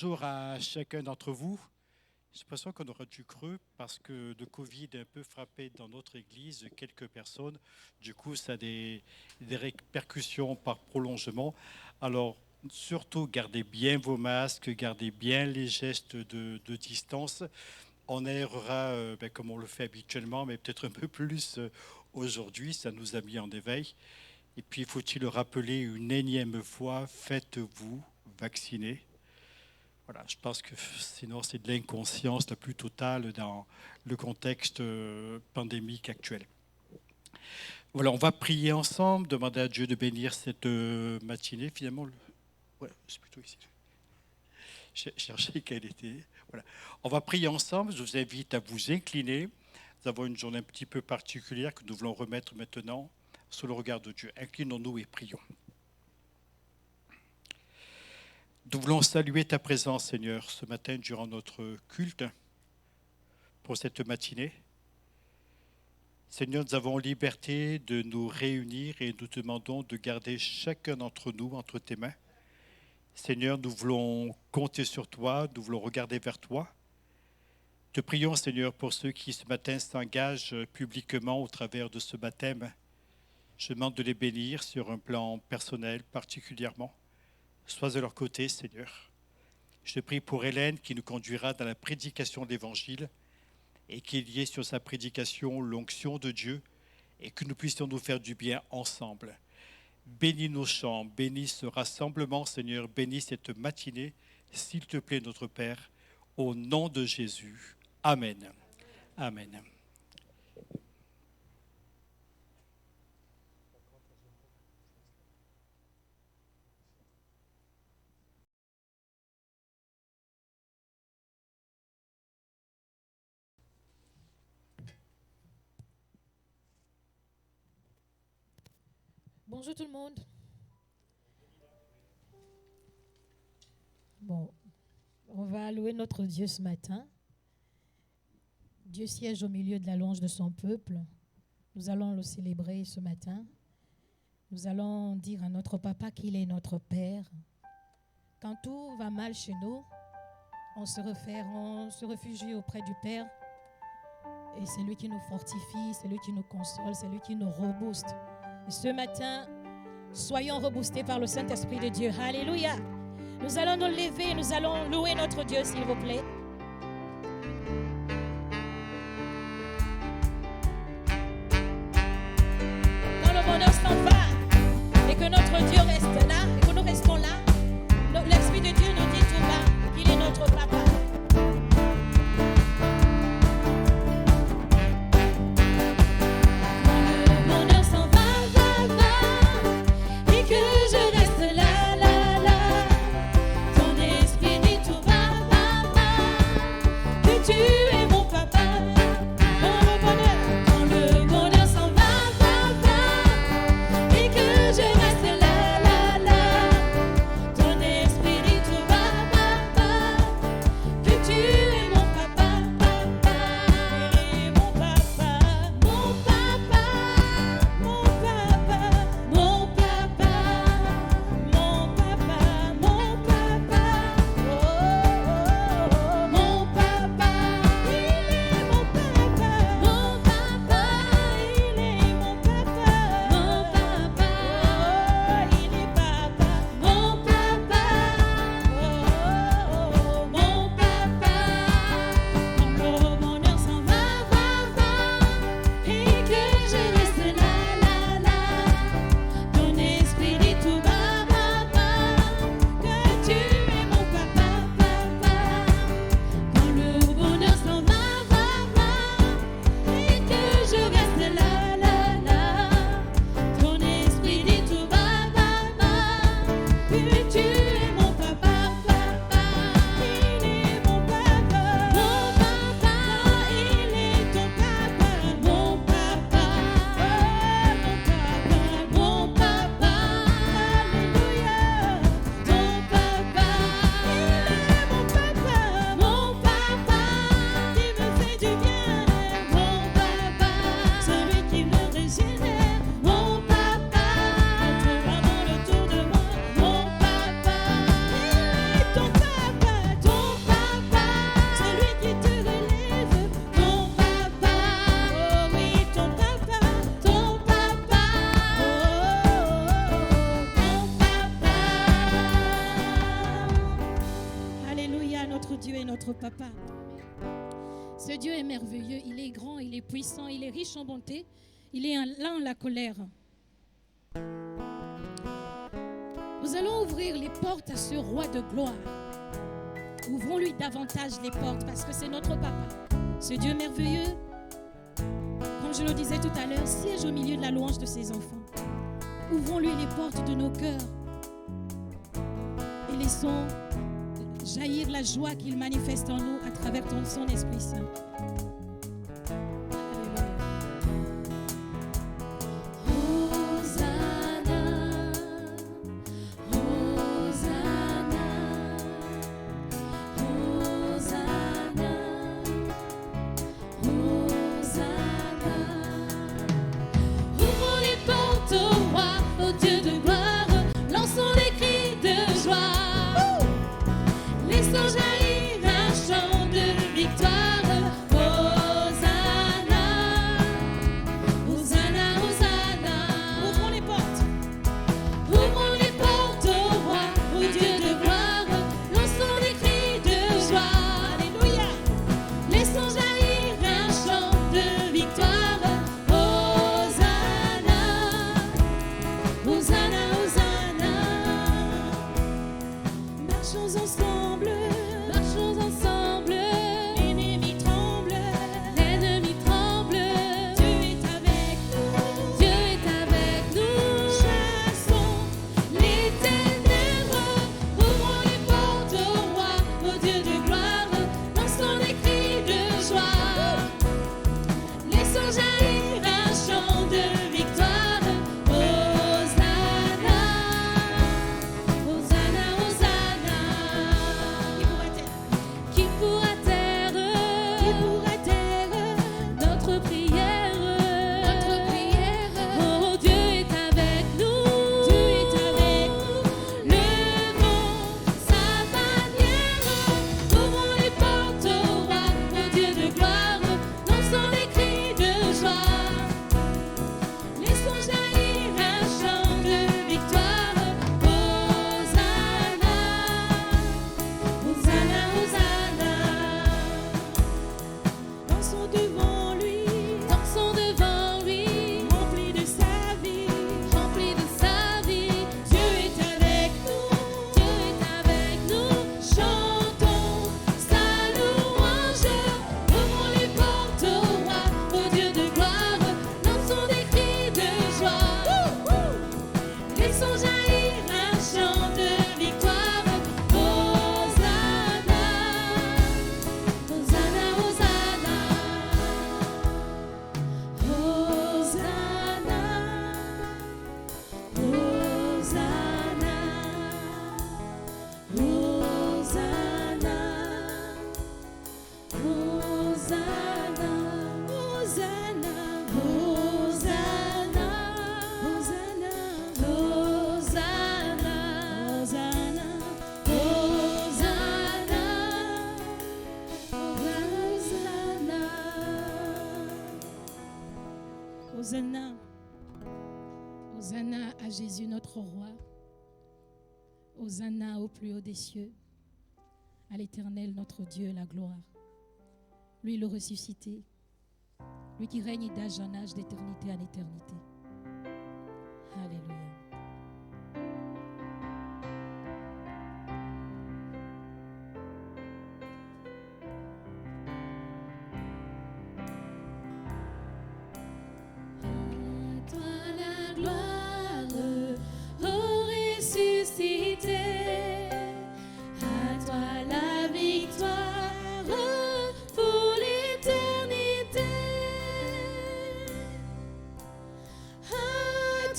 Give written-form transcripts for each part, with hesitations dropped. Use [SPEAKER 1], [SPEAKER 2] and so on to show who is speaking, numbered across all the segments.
[SPEAKER 1] Bonjour à chacun d'entre vous. J'ai l'impression qu'on aura du creux parce que le Covid a un peu frappé dans notre église quelques personnes. Du coup, ça a des répercussions par prolongement. Alors, surtout, gardez bien vos masques, gardez bien les gestes de distance. On aérera comme on le fait habituellement, mais peut-être un peu plus aujourd'hui. Ça nous a mis en éveil. Et puis, faut-il le rappeler une énième fois, faites-vous vacciner. Voilà, je pense que sinon c'est de l'inconscience la plus totale dans le contexte pandémique actuel. Voilà, on va prier ensemble, demander à Dieu de bénir cette matinée. Finalement, ouais, c'est plutôt ici. J'ai cherché quelle était. Voilà. On va prier ensemble. Je vous invite à vous incliner. Nous avons une journée un petit peu particulière que nous voulons remettre maintenant sous le regard de Dieu. Inclinons-nous et prions. Nous voulons saluer ta présence, Seigneur, ce matin durant notre culte, pour cette matinée. Seigneur, nous avons liberté de nous réunir et nous demandons de garder chacun d'entre nous entre tes mains. Seigneur, nous voulons compter sur toi, nous voulons regarder vers toi. Te prions, Seigneur, pour ceux qui ce matin s'engagent publiquement au travers de ce baptême. Je demande de les bénir sur un plan personnel particulièrement. Sois à leur côté, Seigneur. Je te prie pour Hélène qui nous conduira dans la prédication de l'Évangile et qu'il y ait sur sa prédication l'onction de Dieu et que nous puissions nous faire du bien ensemble. Bénis nos chants, bénis ce rassemblement, Seigneur, bénis cette matinée, s'il te plaît, notre Père, au nom de Jésus. Amen. Amen.
[SPEAKER 2] Bonjour tout le monde. Bon, on va louer notre Dieu ce matin. Dieu siège au milieu de la louange de son peuple. Nous allons le célébrer ce matin. Nous allons dire à notre papa qu'il est notre Père. Quand tout va mal chez nous, on se réfugie auprès du Père. Et c'est lui qui nous fortifie, c'est lui qui nous console, c'est lui qui nous rebooste. Et ce matin, soyons reboostés par le Saint-Esprit de Dieu. Alléluia. Nous allons nous lever, nous allons louer notre Dieu, s'il vous plaît. Quand le bonheur s'en va et que notre Dieu reste là, et que nous restons là, l'Esprit de Dieu nous dit tout bas qu'il est notre papa. Dieu est notre papa. Ce Dieu est merveilleux, il est grand, il est puissant, il est riche en bonté, il est lent en la colère. Nous allons ouvrir les portes à ce roi de gloire. Ouvrons-lui davantage les portes parce que c'est notre papa. Ce Dieu merveilleux, comme je le disais tout à l'heure, siège au milieu de la louange de ses enfants. Ouvrons-lui les portes de nos cœurs et laissons jaillir la joie qu'il manifeste en nous à travers son Esprit Saint. Hosanna, Hosanna à Jésus notre roi. Hosanna au plus haut des cieux, à l'Éternel notre Dieu, la gloire. Lui le ressuscité, lui qui règne d'âge en âge, d'éternité en éternité. Alléluia.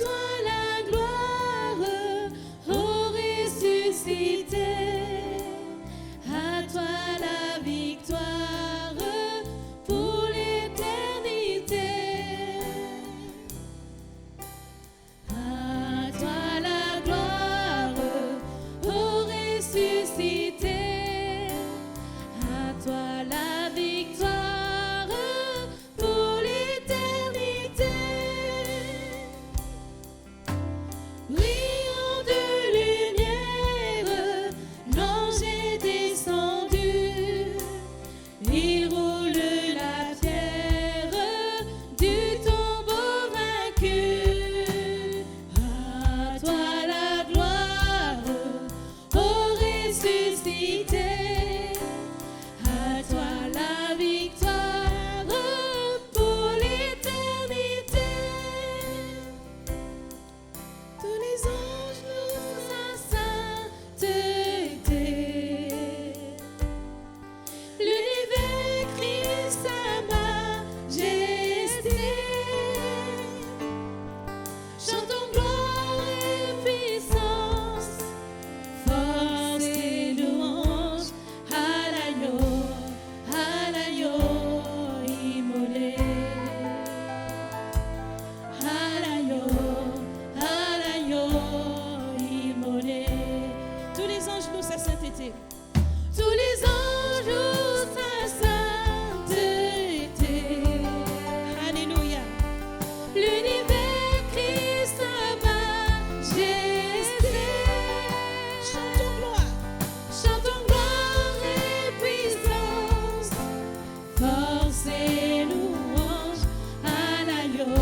[SPEAKER 3] Toi la gloire.
[SPEAKER 2] ressuscité. À toi la victoire pour l'éternité. Tous les anges louent sa sainteté. L'univers crie sa majesté. Chantons gloire et puissance, force et louange à l'agneau immolé. À l'agneau immolé. Tous les anges louent sa sainteté. Tous les anges louent sa sainteté. Alléluia. L'univers crie sa majesté. Chantons gloire et puissance, force et louange à l'agneau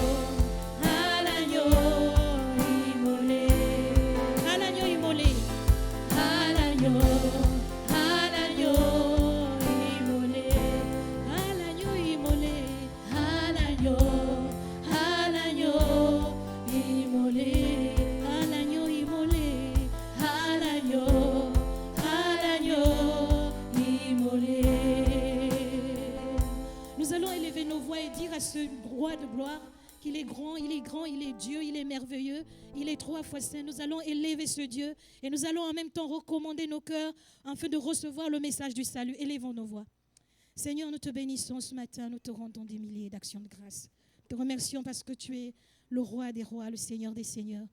[SPEAKER 2] immolé. À l'agneau immolé. À l'agneau immolé. À l'agneau immolé. À l'agneau immolé. À l'agneau immolé. À l'agneau immolé. Nous allons élever nos voix et dire à ce roi de gloire qu'il est grand, il est Dieu, il est merveilleux, il est 3 fois saint. Nous allons élever ce Dieu et nous allons en même temps recommander nos cœurs afin de recevoir le message du salut. Élevons nos voix. Seigneur, nous te bénissons ce matin, nous te rendons des milliers d'actions de grâce. Nous te remercions parce que tu es le roi des rois, le Seigneur des seigneurs.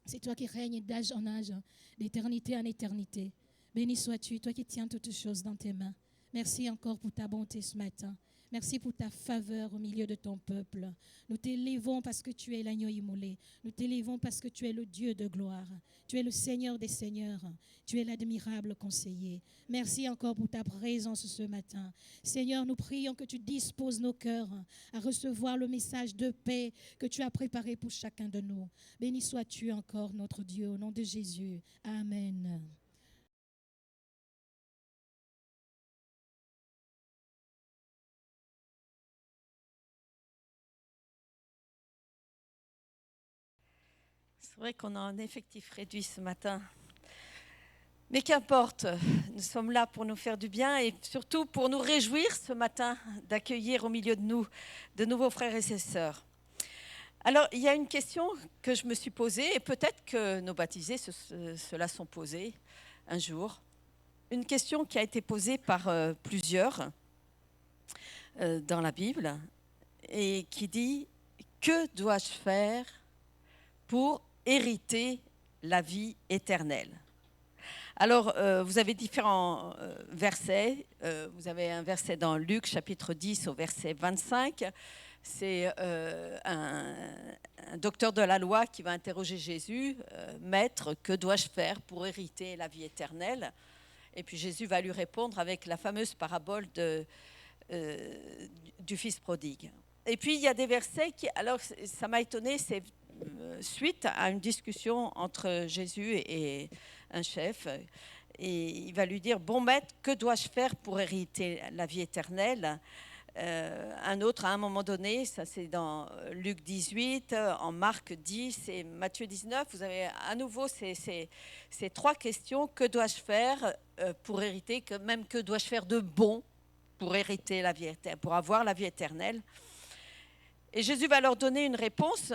[SPEAKER 2] C'est toi qui règnes d'âge en âge, d'éternité en éternité. Béni sois-tu, toi qui tiens toutes choses dans tes mains. Merci encore pour ta bonté ce matin. Merci pour ta faveur au milieu de ton peuple. Nous t'élevons parce que tu es l'agneau immolé. Nous t'élevons parce que tu es le Dieu de gloire. Tu es le Seigneur des seigneurs. Tu es l'admirable conseiller. Merci encore pour ta présence ce matin. Seigneur, nous prions que tu disposes nos cœurs à recevoir le message de paix que tu as préparé pour chacun de nous. Béni sois-tu encore, notre Dieu, au nom de Jésus. Amen.
[SPEAKER 3] C'est vrai qu'on a un effectif réduit ce matin. Mais qu'importe, nous sommes là pour nous faire du bien et surtout pour nous réjouir ce matin d'accueillir au milieu de nous de nouveaux frères et sœurs. Alors, il y a une question que je me suis posée et peut-être que nos baptisés se la sont posés un jour. Une question qui a été posée par plusieurs dans la Bible et qui dit « Que dois-je faire pour hériter la vie éternelle ?» Alors, vous avez différents versets. Vous avez un verset dans Luc, chapitre 10, au verset 25. C'est un docteur de la loi qui va interroger Jésus. « Maître, que dois-je faire pour hériter la vie éternelle ?» Et puis Jésus va lui répondre avec la fameuse parabole du fils prodigue. Et puis, il y a des versets qui... Alors, ça m'a étonné, c'est suite à une discussion entre Jésus et un chef. Et il va lui dire, « Bon maître, que dois-je faire pour hériter la vie éternelle ?» Un autre, à un moment donné, ça c'est dans Luc 18, en Marc 10 et Matthieu 19, vous avez à nouveau ces 3 questions. Que dois-je faire pour hériter, même que dois-je faire de bon pour hériter la vie éternelle, pour avoir la vie éternelle? Et Jésus va leur donner une réponse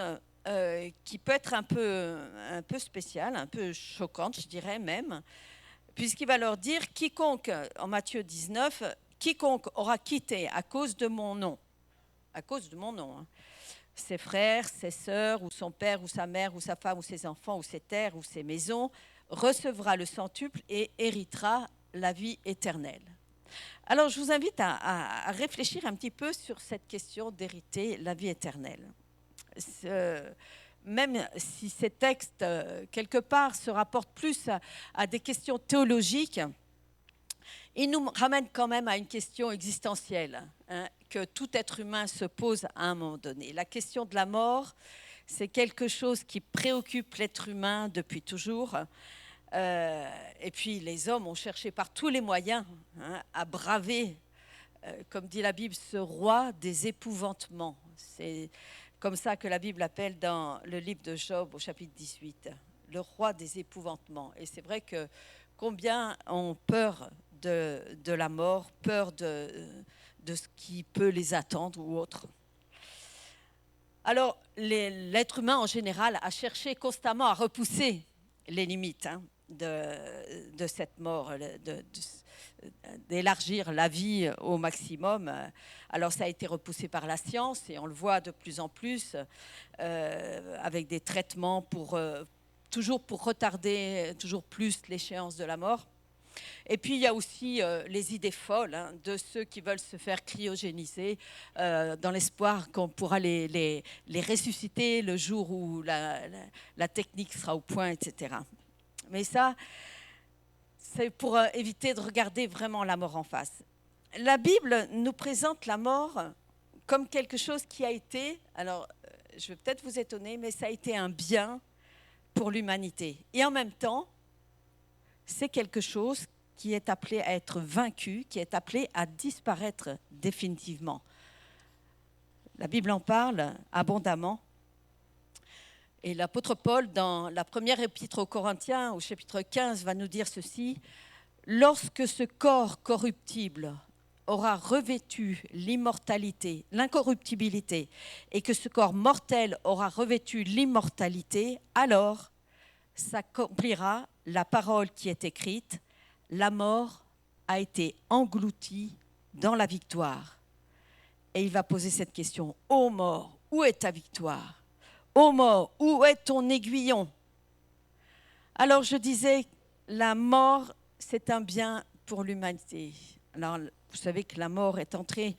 [SPEAKER 3] qui peut être un peu spéciale, un peu choquante, je dirais même, puisqu'il va leur dire, quiconque, en Matthieu 19, quiconque aura quitté à cause de mon nom, hein, ses frères, ses sœurs, ou son père, ou sa mère, ou sa femme, ou ses enfants, ou ses terres, ou ses maisons, recevra le centuple et héritera la vie éternelle. Alors, je vous invite à réfléchir un petit peu sur cette question d'hériter la vie éternelle. Même si ces textes, quelque part, se rapportent plus à des questions théologiques, ils nous ramènent quand même à une question existentielle, hein, que tout être humain se pose à un moment donné. La question de la mort, c'est quelque chose qui préoccupe l'être humain depuis toujours. Et puis les hommes ont cherché par tous les moyens à braver, comme dit la Bible, ce roi des épouvantements. C'est comme ça que la Bible appelle dans le livre de Job au chapitre 18, le roi des épouvantements. Et c'est vrai que combien ont peur de la mort, peur de ce qui peut les attendre ou autre. Alors, l'être humain en général a cherché constamment à repousser les limites de cette mort, d'élargir la vie au maximum. Alors ça a été repoussé par la science et on le voit de plus en plus avec des traitements toujours pour retarder toujours plus l'échéance de la mort. Et puis il y a aussi les idées folles de ceux qui veulent se faire cryogéniser dans l'espoir qu'on pourra les ressusciter le jour où la technique sera au point, etc. Mais ça, c'est pour éviter de regarder vraiment la mort en face. La Bible nous présente la mort comme quelque chose qui a été, alors je vais peut-être vous étonner, mais ça a été un bien pour l'humanité. Et en même temps, c'est quelque chose qui est appelé à être vaincu, qui est appelé à disparaître définitivement. La Bible en parle abondamment. Et l'apôtre Paul, dans la première épître aux Corinthiens, au chapitre 15, va nous dire ceci: « Lorsque ce corps corruptible aura revêtu l'immortalité, l'incorruptibilité, et que ce corps mortel aura revêtu l'immortalité, alors s'accomplira la parole qui est écrite, la mort a été engloutie dans la victoire. » Et il va poser cette question: « Ô mort, où est ta victoire ? Ô mort, où est ton aiguillon ?» Alors je disais, la mort, c'est un bien pour l'humanité. Alors vous savez que la mort est entrée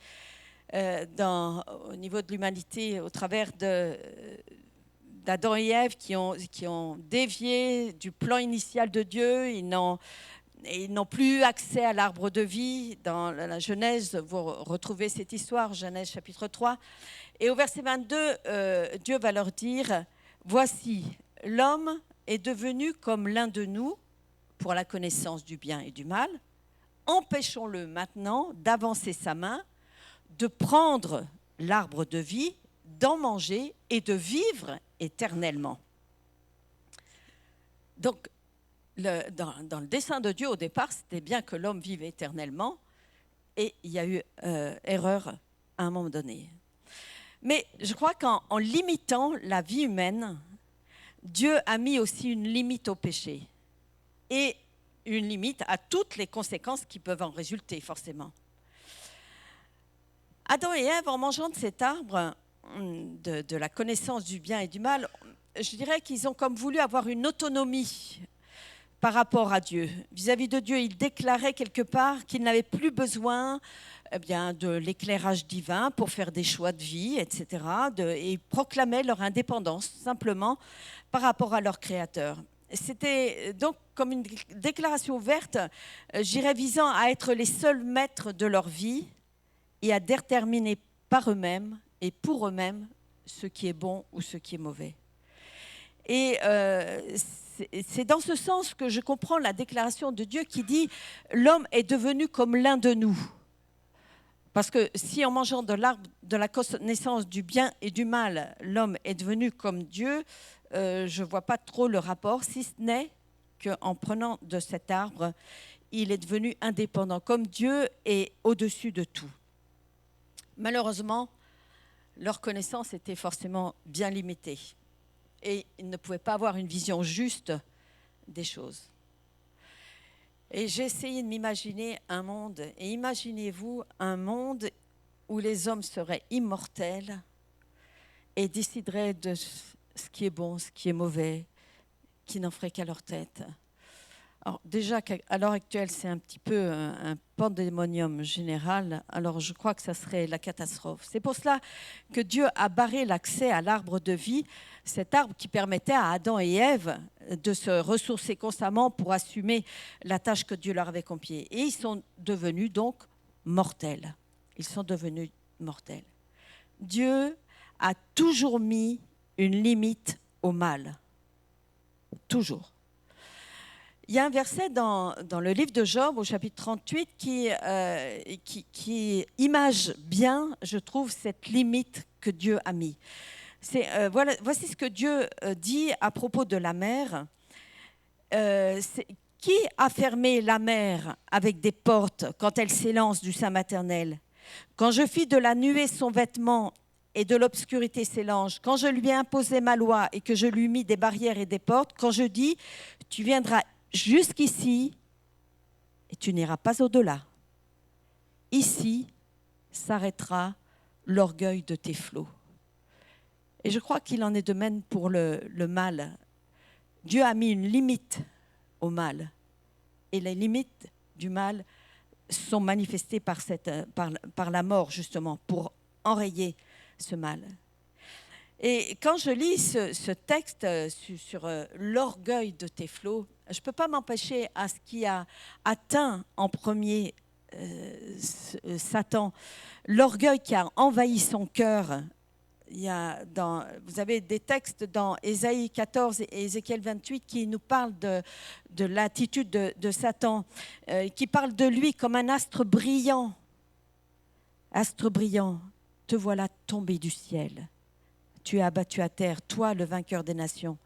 [SPEAKER 3] au niveau de l'humanité au travers d'Adam et Ève qui ont dévié du plan initial de Dieu. Ils n'ont plus accès à l'arbre de vie. Dans la Genèse, vous retrouvez cette histoire, Genèse chapitre 3. Et au verset 22, Dieu va leur dire: « Voici, l'homme est devenu comme l'un de nous pour la connaissance du bien et du mal. Empêchons-le maintenant d'avancer sa main, de prendre l'arbre de vie, d'en manger et de vivre éternellement. » Donc, dans le dessein de Dieu, au départ, c'était bien que l'homme vive éternellement, et il y a eu erreur à un moment donné. Mais je crois qu'en limitant la vie humaine, Dieu a mis aussi une limite au péché et une limite à toutes les conséquences qui peuvent en résulter, forcément. Adam et Ève, en mangeant de cet arbre de la connaissance du bien et du mal, je dirais qu'ils ont comme voulu avoir une autonomie par rapport à Dieu. Vis-à-vis de Dieu, ils déclaraient quelque part qu'ils n'avaient plus besoin de l'éclairage divin pour faire des choix de vie, etc. Et ils proclamaient leur indépendance simplement par rapport à leur Créateur. C'était donc comme une déclaration ouverte, visant à être les seuls maîtres de leur vie et à déterminer par eux-mêmes et pour eux-mêmes ce qui est bon ou ce qui est mauvais. Et c'est dans ce sens que je comprends la déclaration de Dieu qui dit « L'homme est devenu comme l'un de nous ». Parce que si en mangeant de l'arbre de la connaissance du bien et du mal, l'homme est devenu comme Dieu, je ne vois pas trop le rapport, si ce n'est qu'en prenant de cet arbre, il est devenu indépendant, comme Dieu est au-dessus de tout. Malheureusement, leur connaissance était forcément bien limitée et ils ne pouvaient pas avoir une vision juste des choses. Et j'ai essayé de m'imaginer un monde, et imaginez-vous un monde où les hommes seraient immortels et décideraient de ce qui est bon, ce qui est mauvais, qui n'en ferait qu'à leur tête. Alors déjà, à l'heure actuelle, c'est un petit peu un pandémonium général, alors je crois que ça serait la catastrophe. C'est pour cela que Dieu a barré l'accès à l'arbre de vie, cet arbre qui permettait à Adam et Ève de se ressourcer constamment pour assumer la tâche que Dieu leur avait confiée. Et ils sont devenus donc mortels. Ils sont devenus mortels. Dieu a toujours mis une limite au mal. Toujours. Il y a un verset dans le livre de Job, au chapitre 38, qui image bien, je trouve, cette limite que Dieu a mis. Voici ce que Dieu dit à propos de la mer. Qui a fermé la mer avec des portes quand elle s'élance du sein maternel? Quand je fis de la nuée son vêtement et de l'obscurité ses langes, quand je lui ai imposé ma loi et que je lui mis des barrières et des portes, quand je dis, tu viendras jusqu'ici et tu n'iras pas au-delà. Ici s'arrêtera l'orgueil de tes flots. Et je crois qu'il en est de même pour le mal. Dieu a mis une limite au mal. Et les limites du mal sont manifestées par la mort, justement, pour enrayer ce mal. Et quand je lis ce texte sur l'orgueil de tes flots, je ne peux pas m'empêcher à ce qui a atteint en premier Satan, l'orgueil qui a envahi son cœur. Vous avez des textes dans Ésaïe 14 et Ézéchiel 28 qui nous parlent de l'attitude de Satan, qui parlent de lui comme un astre brillant. Astre brillant, te voilà tombé du ciel. Tu es abattu à terre, toi le vainqueur des nations.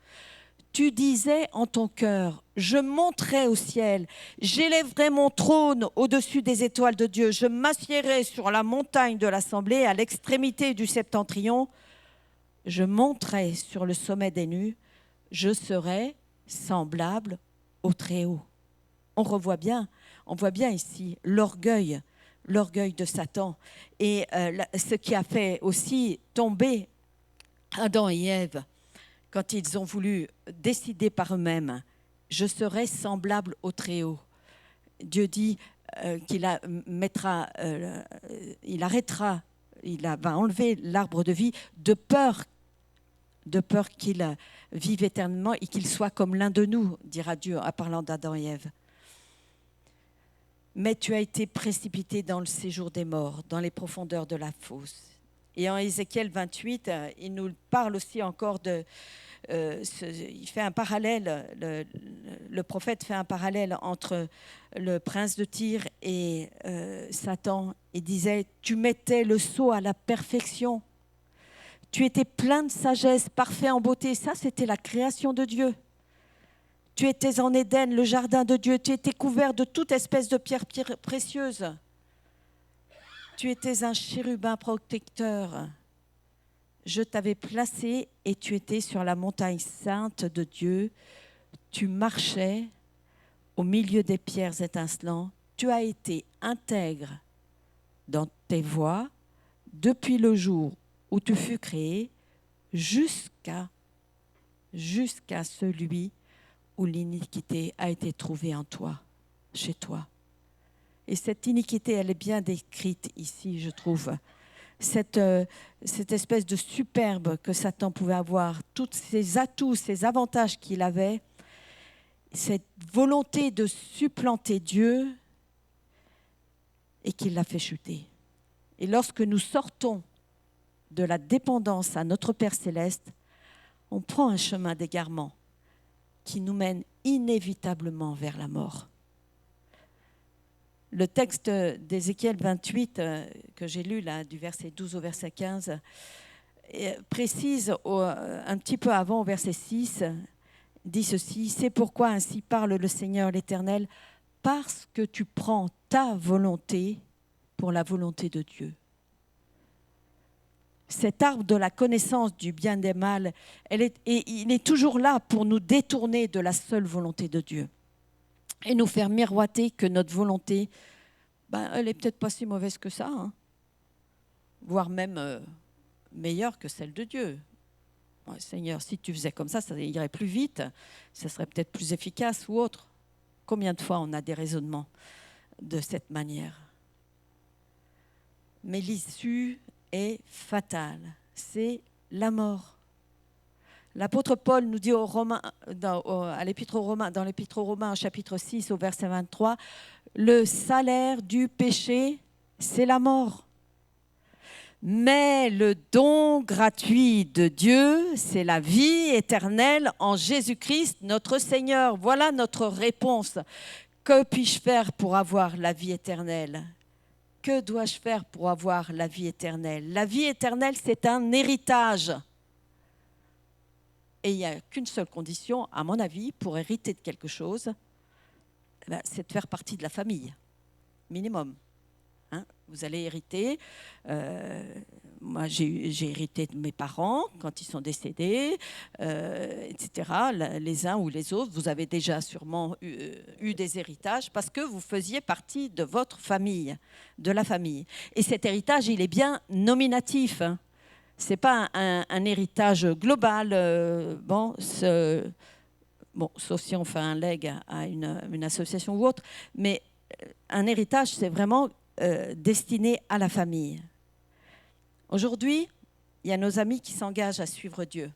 [SPEAKER 3] Tu disais en ton cœur, je monterai au ciel, j'élèverai mon trône au-dessus des étoiles de Dieu, je m'assiérai sur la montagne de l'assemblée à l'extrémité du septentrion, je monterai sur le sommet des nues, je serai semblable au Très-Haut. On voit bien ici l'orgueil de Satan et ce qui a fait aussi tomber Adam et Ève. Quand ils ont voulu décider par eux-mêmes, je serai semblable au Très-Haut. Dieu dit qu'il va enlever l'arbre de vie de peur qu'il vive éternellement et qu'il soit comme l'un de nous, dira Dieu en parlant d'Adam et Ève. Mais tu as été précipité dans le séjour des morts, dans les profondeurs de la fosse. Et en Ézéchiel 28, il nous parle aussi encore il fait un parallèle, le prophète fait un parallèle entre le prince de Tyr et Satan. Il disait, tu mettais le sceau à la perfection. Tu étais plein de sagesse, parfait en beauté. Ça, c'était la création de Dieu. Tu étais en Éden, le jardin de Dieu. Tu étais couvert de toute espèce de pierres précieuses. Tu étais un chérubin protecteur. Je t'avais placé et tu étais sur la montagne sainte de Dieu. Tu marchais au milieu des pierres étincelantes. Tu as été intègre dans tes voies depuis le jour où tu fus créé jusqu'à celui où l'iniquité a été trouvée en toi, chez toi. Et cette iniquité, elle est bien décrite ici, je trouve. Cette espèce de superbe que Satan pouvait avoir, tous ses atouts, ses avantages qu'il avait, cette volonté de supplanter Dieu et qu'il l'a fait chuter. Et lorsque nous sortons de la dépendance à notre Père Céleste, on prend un chemin d'égarement qui nous mène inévitablement vers la mort. Le texte d'Ézéchiel 28 que j'ai lu, là, du verset 12 au verset 15, précise un petit peu avant, au verset 6, dit ceci, « C'est pourquoi ainsi parle le Seigneur l'Éternel, parce que tu prends ta volonté pour la volonté de Dieu. » Cet arbre de la connaissance du bien et des mal, il est toujours là pour nous détourner de la seule volonté de Dieu et nous faire miroiter que notre volonté, elle n'est peut-être pas si mauvaise que ça, hein, voire même meilleure que celle de Dieu. Bon, Seigneur, si tu faisais comme ça irait plus vite, ça serait peut-être plus efficace ou autre. Combien de fois on a des raisonnements de cette manière? Mais l'issue est fatale, c'est la mort. L'apôtre Paul nous dit dans l'Épître aux Romains, chapitre 6, au verset 23, « Le salaire du péché, c'est la mort. Mais le don gratuit de Dieu, c'est la vie éternelle en Jésus-Christ, notre Seigneur. Voilà notre réponse. Que puis-je faire pour avoir la vie éternelle ? Que dois-je faire pour avoir la vie éternelle ? La vie éternelle, c'est un héritage. Et il n'y a qu'une seule condition, à mon avis, pour hériter de quelque chose, c'est de faire partie de la famille, minimum. Hein, vous allez hériter. Moi, j'ai hérité de mes parents quand ils sont décédés, etc. Les uns ou les autres, vous avez déjà sûrement eu des héritages parce que vous faisiez partie de votre famille, de la famille. Et cet héritage, il est bien nominatif. Hein. Ce n'est pas un héritage global. Sauf si on fait un legs à une association ou autre. Mais un héritage, c'est vraiment destiné à la famille. Aujourd'hui, il y a nos amis qui s'engagent à suivre Dieu,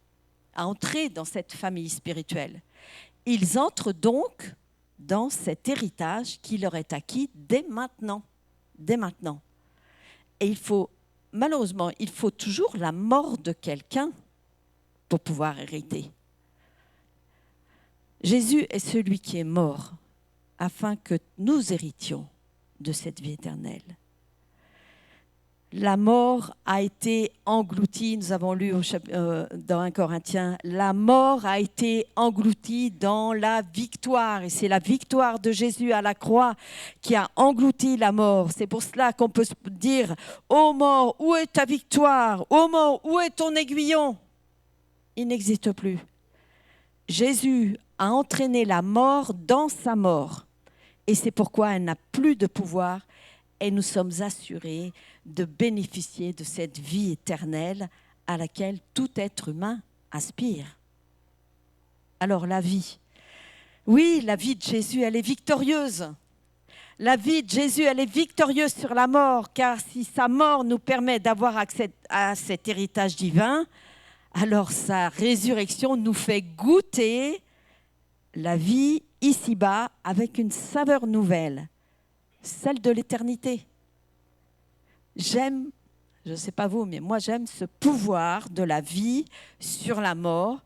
[SPEAKER 3] à entrer dans cette famille spirituelle. Ils entrent donc dans cet héritage qui leur est acquis dès maintenant. Dès maintenant. Et malheureusement, il faut toujours la mort de quelqu'un pour pouvoir hériter. Jésus est celui qui est mort afin que nous héritions de cette vie éternelle. La mort a été engloutie, nous avons lu dans 1 Corinthiens, la mort a été engloutie dans la victoire. Et c'est la victoire de Jésus à la croix qui a englouti la mort. C'est pour cela qu'on peut se dire, ô mort, où est ta victoire ? Ô mort, où est ton aiguillon ? Il n'existe plus. Jésus a entraîné la mort dans sa mort. Et c'est pourquoi elle n'a plus de pouvoir. Et nous sommes assurés de bénéficier de cette vie éternelle à laquelle tout être humain aspire. Alors la vie. Oui, la vie de Jésus, elle est victorieuse. La vie de Jésus, elle est victorieuse sur la mort, car si sa mort nous permet d'avoir accès à cet héritage divin, alors sa résurrection nous fait goûter la vie ici-bas avec une saveur nouvelle, celle de l'éternité. J'aime, je ne sais pas vous, mais moi j'aime ce pouvoir de la vie sur la mort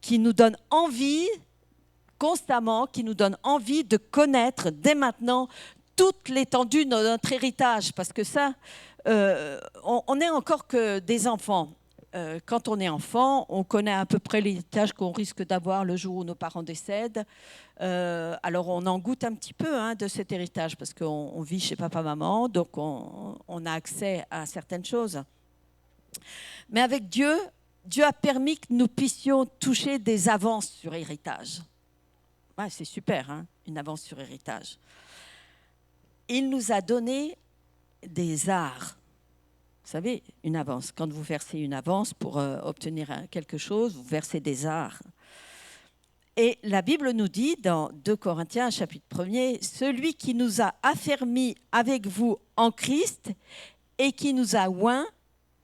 [SPEAKER 3] qui nous donne envie, constamment, qui nous donne envie de connaître dès maintenant toute l'étendue de notre héritage. Parce que ça, on n'est encore que des enfants. Quand on est enfant, on connaît à peu près l'héritage qu'on risque d'avoir le jour où nos parents décèdent. Alors on en goûte un petit peu de cet héritage parce qu'on vit chez papa-maman, donc on a accès à certaines choses. Mais avec Dieu, Dieu a permis que nous puissions toucher des avances sur héritage. Ouais, c'est super, une avance sur héritage. Il nous a donné des arts. Vous savez, une avance. Quand vous versez une avance pour obtenir quelque chose, vous versez des arts. Et la Bible nous dit dans 2 Corinthiens, chapitre 1er, « Celui qui nous a affermis avec vous en Christ et qui nous a oints,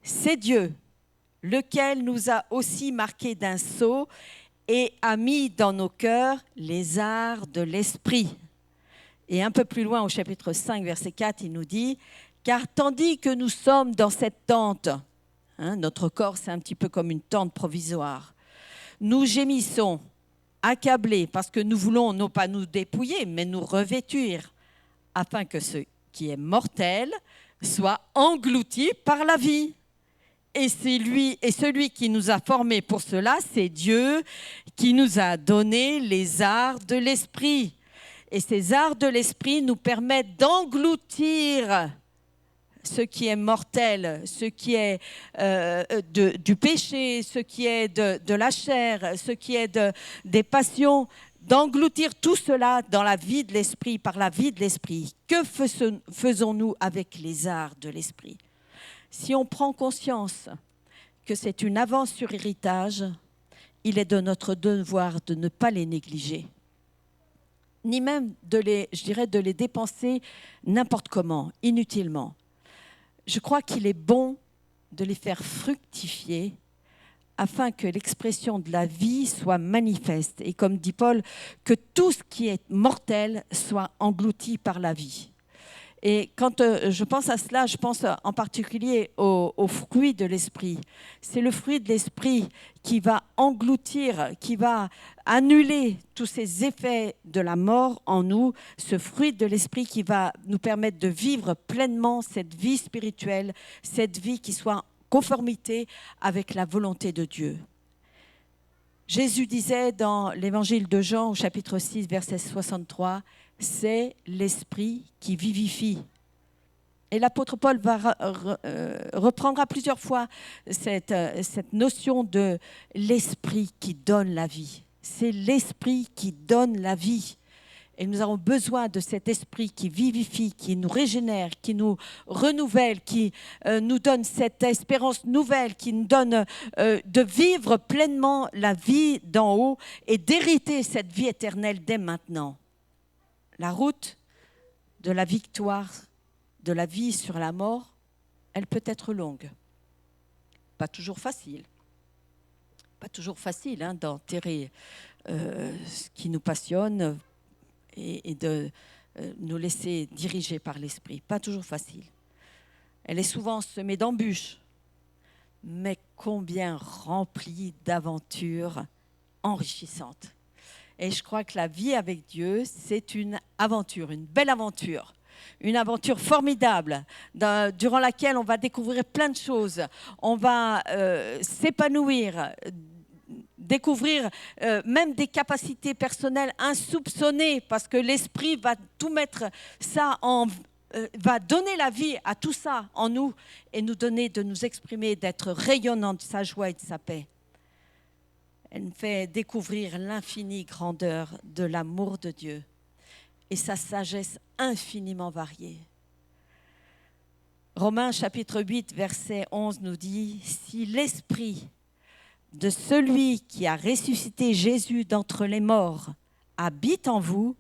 [SPEAKER 3] c'est Dieu, lequel nous a aussi marqués d'un sceau et a mis dans nos cœurs les arts de l'esprit. » Et un peu plus loin, au chapitre 5, verset 4, il nous dit « Car tandis que nous sommes dans cette tente, notre corps c'est un petit peu comme une tente provisoire, nous gémissons, accablés, parce que nous voulons non pas nous dépouiller, mais nous revêtir, afin que ce qui est mortel soit englouti par la vie. Et celui qui nous a formés pour cela, c'est Dieu qui nous a donné les arts de l'esprit. Et ces arts de l'esprit nous permettent d'engloutir ce qui est mortel, ce qui est du péché, ce qui est de la chair, ce qui est des passions, d'engloutir tout cela dans la vie de l'esprit, par la vie de l'esprit. Que faisons-nous avec les arts de l'esprit ? Si on prend conscience que c'est une avance sur héritage, il est de notre devoir de ne pas les négliger, ni même de les dépenser n'importe comment, inutilement. Je crois qu'il est bon de les faire fructifier afin que l'expression de la vie soit manifeste. Et comme dit Paul, que tout ce qui est mortel soit englouti par la vie. Et quand je pense à cela, je pense en particulier au fruit de l'esprit. C'est le fruit de l'esprit qui va engloutir, qui va annuler tous ces effets de la mort en nous, ce fruit de l'esprit qui va nous permettre de vivre pleinement cette vie spirituelle, cette vie qui soit en conformité avec la volonté de Dieu. Jésus disait dans l'évangile de Jean, au chapitre 6, verset 63, « C'est l'esprit qui vivifie ». Et l'apôtre Paul reprendra plusieurs fois cette notion de l'esprit qui donne la vie. C'est l'esprit qui donne la vie. Et nous avons besoin de cet esprit qui vivifie, qui nous régénère, qui nous renouvelle, qui nous donne cette espérance nouvelle, qui nous donne de vivre pleinement la vie d'en haut et d'hériter cette vie éternelle dès maintenant. La route de la victoire, de la vie sur la mort, elle peut être longue. Pas toujours facile. Pas toujours facile d'enterrer ce qui nous passionne et de nous laisser diriger par l'esprit. Pas toujours facile. Elle est souvent semée d'embûches, mais combien remplie d'aventures enrichissantes. Et je crois que la vie avec Dieu, c'est une aventure, une belle aventure. Une aventure formidable durant laquelle on va découvrir plein de choses. On va s'épanouir, découvrir même des capacités personnelles insoupçonnées parce que l'esprit va tout mettre ça va donner la vie à tout ça en nous et nous donner de nous exprimer, d'être rayonnants de sa joie et de sa paix. Elle nous fait découvrir l'infinie grandeur de l'amour de Dieu et sa sagesse infiniment variée. Romains chapitre 8, verset 11 nous dit « Si l'esprit de celui qui a ressuscité Jésus d'entre les morts habite en vous,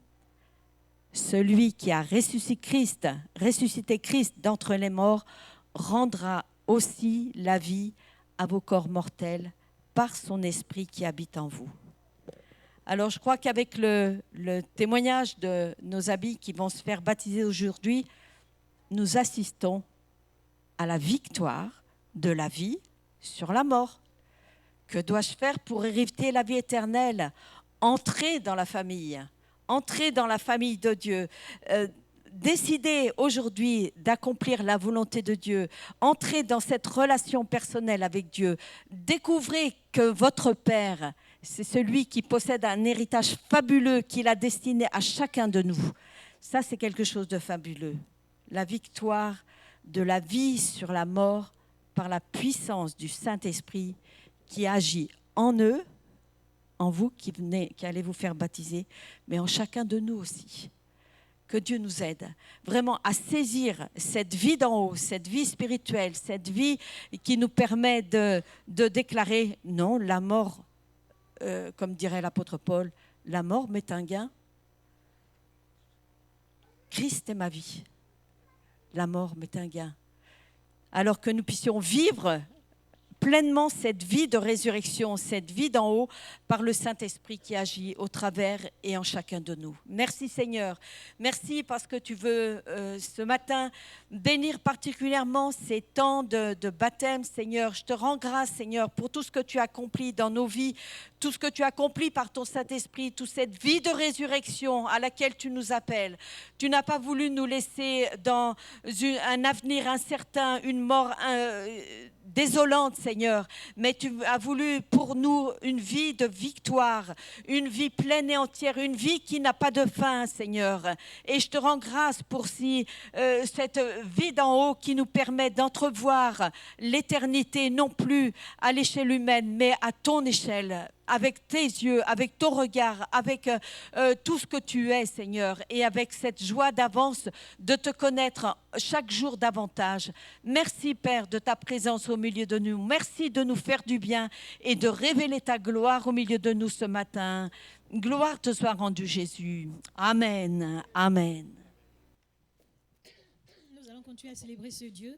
[SPEAKER 3] celui qui a ressuscité Christ d'entre les morts rendra aussi la vie à vos corps mortels par son esprit qui habite en vous. » Alors je crois qu'avec le témoignage de nos amis qui vont se faire baptiser aujourd'hui, nous assistons à la victoire de la vie sur la mort. Que dois-je faire pour hériter la vie éternelle? Entrer dans la famille de Dieu, décider aujourd'hui d'accomplir la volonté de Dieu, entrer dans cette relation personnelle avec Dieu, découvrez que votre Père, c'est celui qui possède un héritage fabuleux qu'il a destiné à chacun de nous. Ça, c'est quelque chose de fabuleux. La victoire de la vie sur la mort par la puissance du Saint-Esprit qui agit en eux, en vous qui allez vous faire baptiser, mais en chacun de nous aussi. Que Dieu nous aide vraiment à saisir cette vie d'en haut, cette vie spirituelle, cette vie qui nous permet de déclarer non, la mort, comme dirait l'apôtre Paul, la mort m'est un gain. Christ est ma vie. La mort m'est un gain. Alors que nous puissions vivre pleinement cette vie de résurrection, cette vie d'en haut, par le Saint-Esprit qui agit au travers et en chacun de nous. Merci Seigneur. Merci parce que tu veux ce matin bénir particulièrement ces temps de baptême, Seigneur. Je te rends grâce, Seigneur, pour tout ce que tu as accompli dans nos vies, tout ce que tu as accompli par ton Saint-Esprit, toute cette vie de résurrection à laquelle tu nous appelles. Tu n'as pas voulu nous laisser dans un avenir incertain, une mort désolante, Seigneur, mais tu as voulu pour nous une vie de victoire, une vie pleine et entière, une vie qui n'a pas de fin, Seigneur. Et je te rends grâce pour cette vie d'en haut qui nous permet d'entrevoir l'éternité, non plus à l'échelle humaine, mais à ton échelle, avec tes yeux, avec ton regard, avec tout ce que tu es, Seigneur, et avec cette joie d'avance de te connaître chaque jour davantage. Merci, Père, de ta présence au milieu de nous. Merci de nous faire du bien et de révéler ta gloire au milieu de nous ce matin. Gloire te soit rendue, Jésus. Amen. Amen.
[SPEAKER 2] Nous allons continuer à célébrer ce Dieu.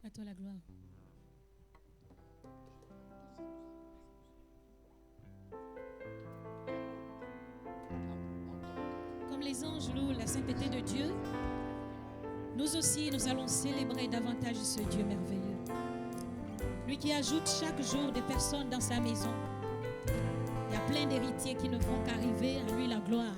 [SPEAKER 2] À toi la gloire. la sainteté de Dieu, nous aussi, nous allons célébrer davantage ce Dieu merveilleux. Lui qui ajoute chaque jour des personnes dans sa maison. Il y a plein d'héritiers qui ne font qu'arriver, à lui la gloire.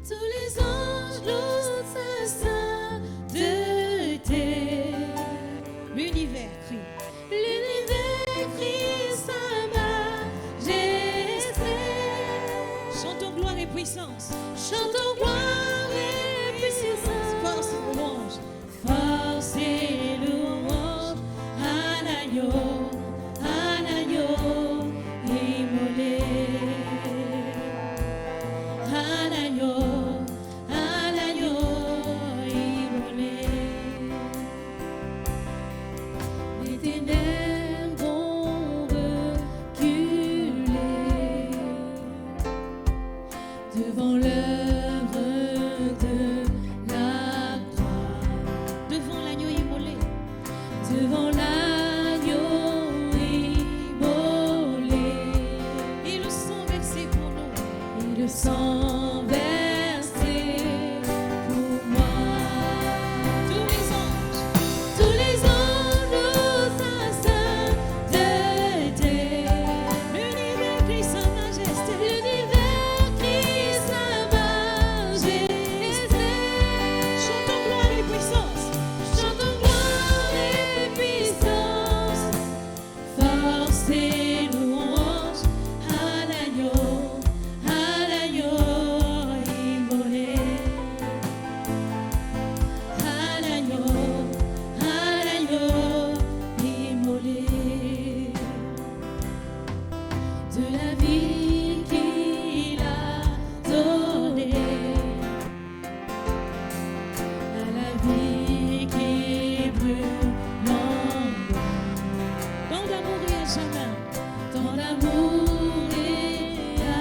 [SPEAKER 4] Tous les anges louent sa sainteté.
[SPEAKER 2] L'univers crie.
[SPEAKER 4] L'univers crie sa majesté.
[SPEAKER 2] Chantons gloire et puissance.
[SPEAKER 4] Chantons gloire et puissance.
[SPEAKER 2] Force et louange.
[SPEAKER 4] Force et louange à l'agneau immolé. À l'agneau immolé. Les ténèbres ont reculé devant l'œuvre de la croix,
[SPEAKER 2] Devant l'agneau immolé.
[SPEAKER 4] devant l'agneau immolé,
[SPEAKER 2] Et le sang versé pour nous.
[SPEAKER 4] et le sang versé pour moi.
[SPEAKER 2] Tous les anges.
[SPEAKER 4] Tous les anges louent sa sainteté.
[SPEAKER 2] L'univers crie sa majesté.
[SPEAKER 4] L'univers crie sa majesté.
[SPEAKER 2] Chantons gloire et puissance.
[SPEAKER 4] Chantons gloire et puissance. Force et louange à l'agneau immolé. À l'agneau immolé. De la vie qu'il a donnée à la vie qui brûle en nous.
[SPEAKER 2] Tant d'amour et à jamais.
[SPEAKER 4] Tant d'amour et à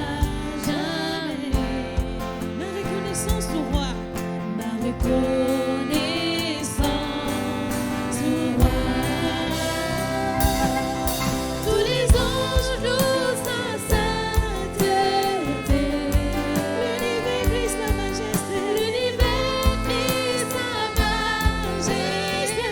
[SPEAKER 4] jamais.
[SPEAKER 2] Ma reconnaissance au roi.
[SPEAKER 4] Ma reconnaissance au roi. Tous les anges louent sa sainteté.
[SPEAKER 2] L'univers crie sa majesté.
[SPEAKER 4] L'univers crie sa majesté.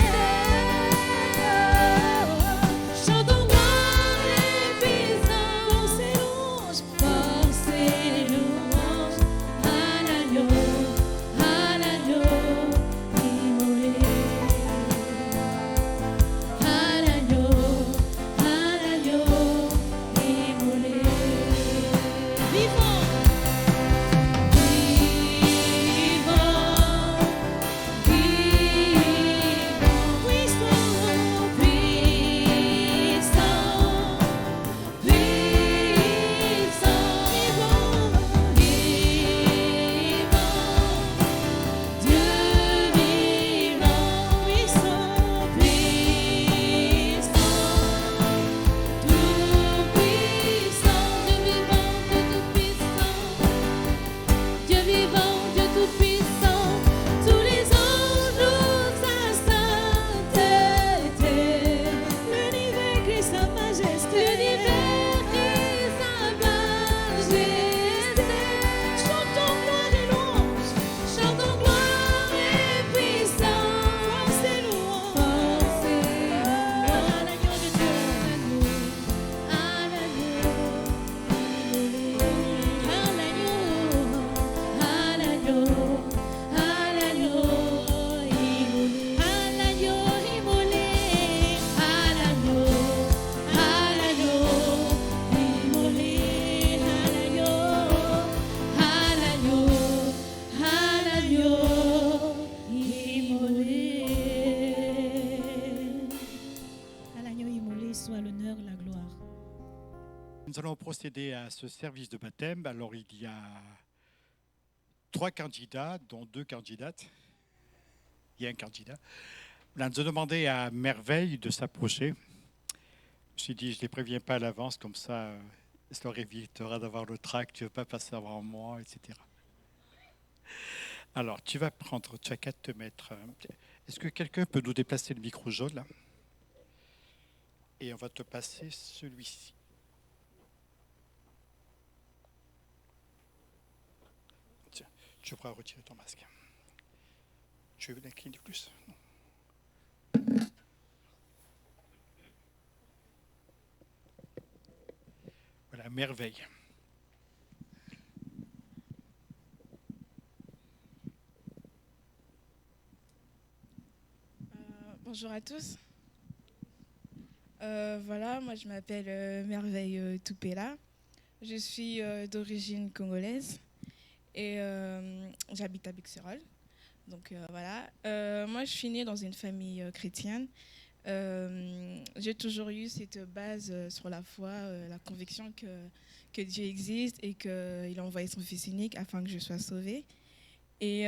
[SPEAKER 4] Chantons gloire et puissance.
[SPEAKER 2] Force et louange.
[SPEAKER 4] Force et louange à l'agneau immolé. À l'agneau immolé.
[SPEAKER 2] Vivant.
[SPEAKER 4] Dieu vivant, Dieu tout-puissant, tous les anges louent sa sainteté.
[SPEAKER 2] L'univers crie sa majesté.
[SPEAKER 4] L'univers crie sa majesté.
[SPEAKER 2] Chantons gloire et louange.
[SPEAKER 4] Chantons gloire et puissance.
[SPEAKER 2] Force et louange.
[SPEAKER 4] Force et louange
[SPEAKER 2] À l'agneau de Dieu.
[SPEAKER 4] à l'agneau immolé.
[SPEAKER 2] À l'agneau.
[SPEAKER 4] À l'agneau immolé.
[SPEAKER 2] À l'agneau immolé.
[SPEAKER 4] À l'agneau immolé. À l'agneau immolé.
[SPEAKER 2] À l'agneau immolé soit l'honneur, la gloire.
[SPEAKER 1] Nous allons procéder à ce service de baptême. Alors, il y a 3 candidats, dont 2 candidates. Il y a un candidat. Nous avons demandé à Merveille de s'approcher. Je me suis dit, je ne les préviens pas à l'avance, comme ça, ça leur évitera d'avoir le trac, tu ne veux pas passer avant moi, etc. Alors, tu as qu'à te mettre. Est-ce que quelqu'un peut nous déplacer le micro jaune là? Et on va te passer celui-ci. Tiens, tu pourras retirer ton masque. Tu veux l'incliner plus? Non. Voilà, merveille.
[SPEAKER 5] Bonjour à tous. Voilà, moi je m'appelle Merveille Toupela. Je suis d'origine congolaise et j'habite à Bixerolles. Donc voilà. Moi je suis née dans une famille chrétienne. J'ai toujours eu cette base sur la foi, la conviction que Dieu existe et qu'il a envoyé son Fils unique afin que je sois sauvée. Et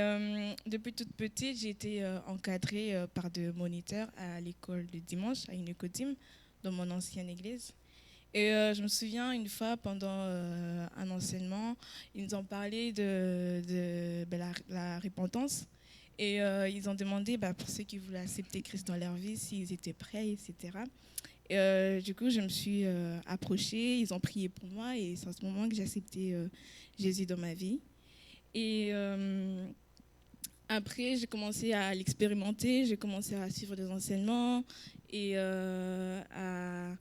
[SPEAKER 5] depuis toute petite, j'ai été encadrée par des moniteurs à l'école du dimanche, à une écotime, dans mon ancienne église. Et je me souviens une fois, pendant un enseignement, ils nous ont parlé de la repentance. Et ils ont demandé pour ceux qui voulaient accepter Christ dans leur vie, s'ils étaient prêts, etc. Et du coup, je me suis approchée, ils ont prié pour moi et c'est à ce moment que j'ai accepté Jésus dans ma vie. Et après, j'ai commencé à l'expérimenter, j'ai commencé à suivre des enseignements et à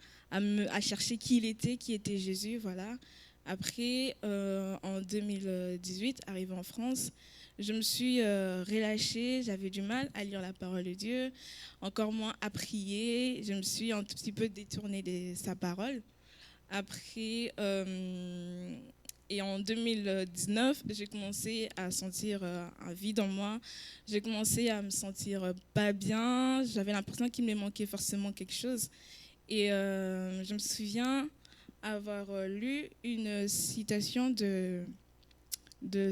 [SPEAKER 5] chercher qui était Jésus, voilà. Après, en 2018, arrivé en France, je me suis relâchée, j'avais du mal à lire la parole de Dieu, encore moins à prier, je me suis un tout petit peu détournée de sa parole. Après, et en 2019, j'ai commencé à sentir un vide en moi. J'ai commencé à me sentir pas bien. J'avais l'impression qu'il me manquait forcément quelque chose. Et je me souviens avoir lu une citation de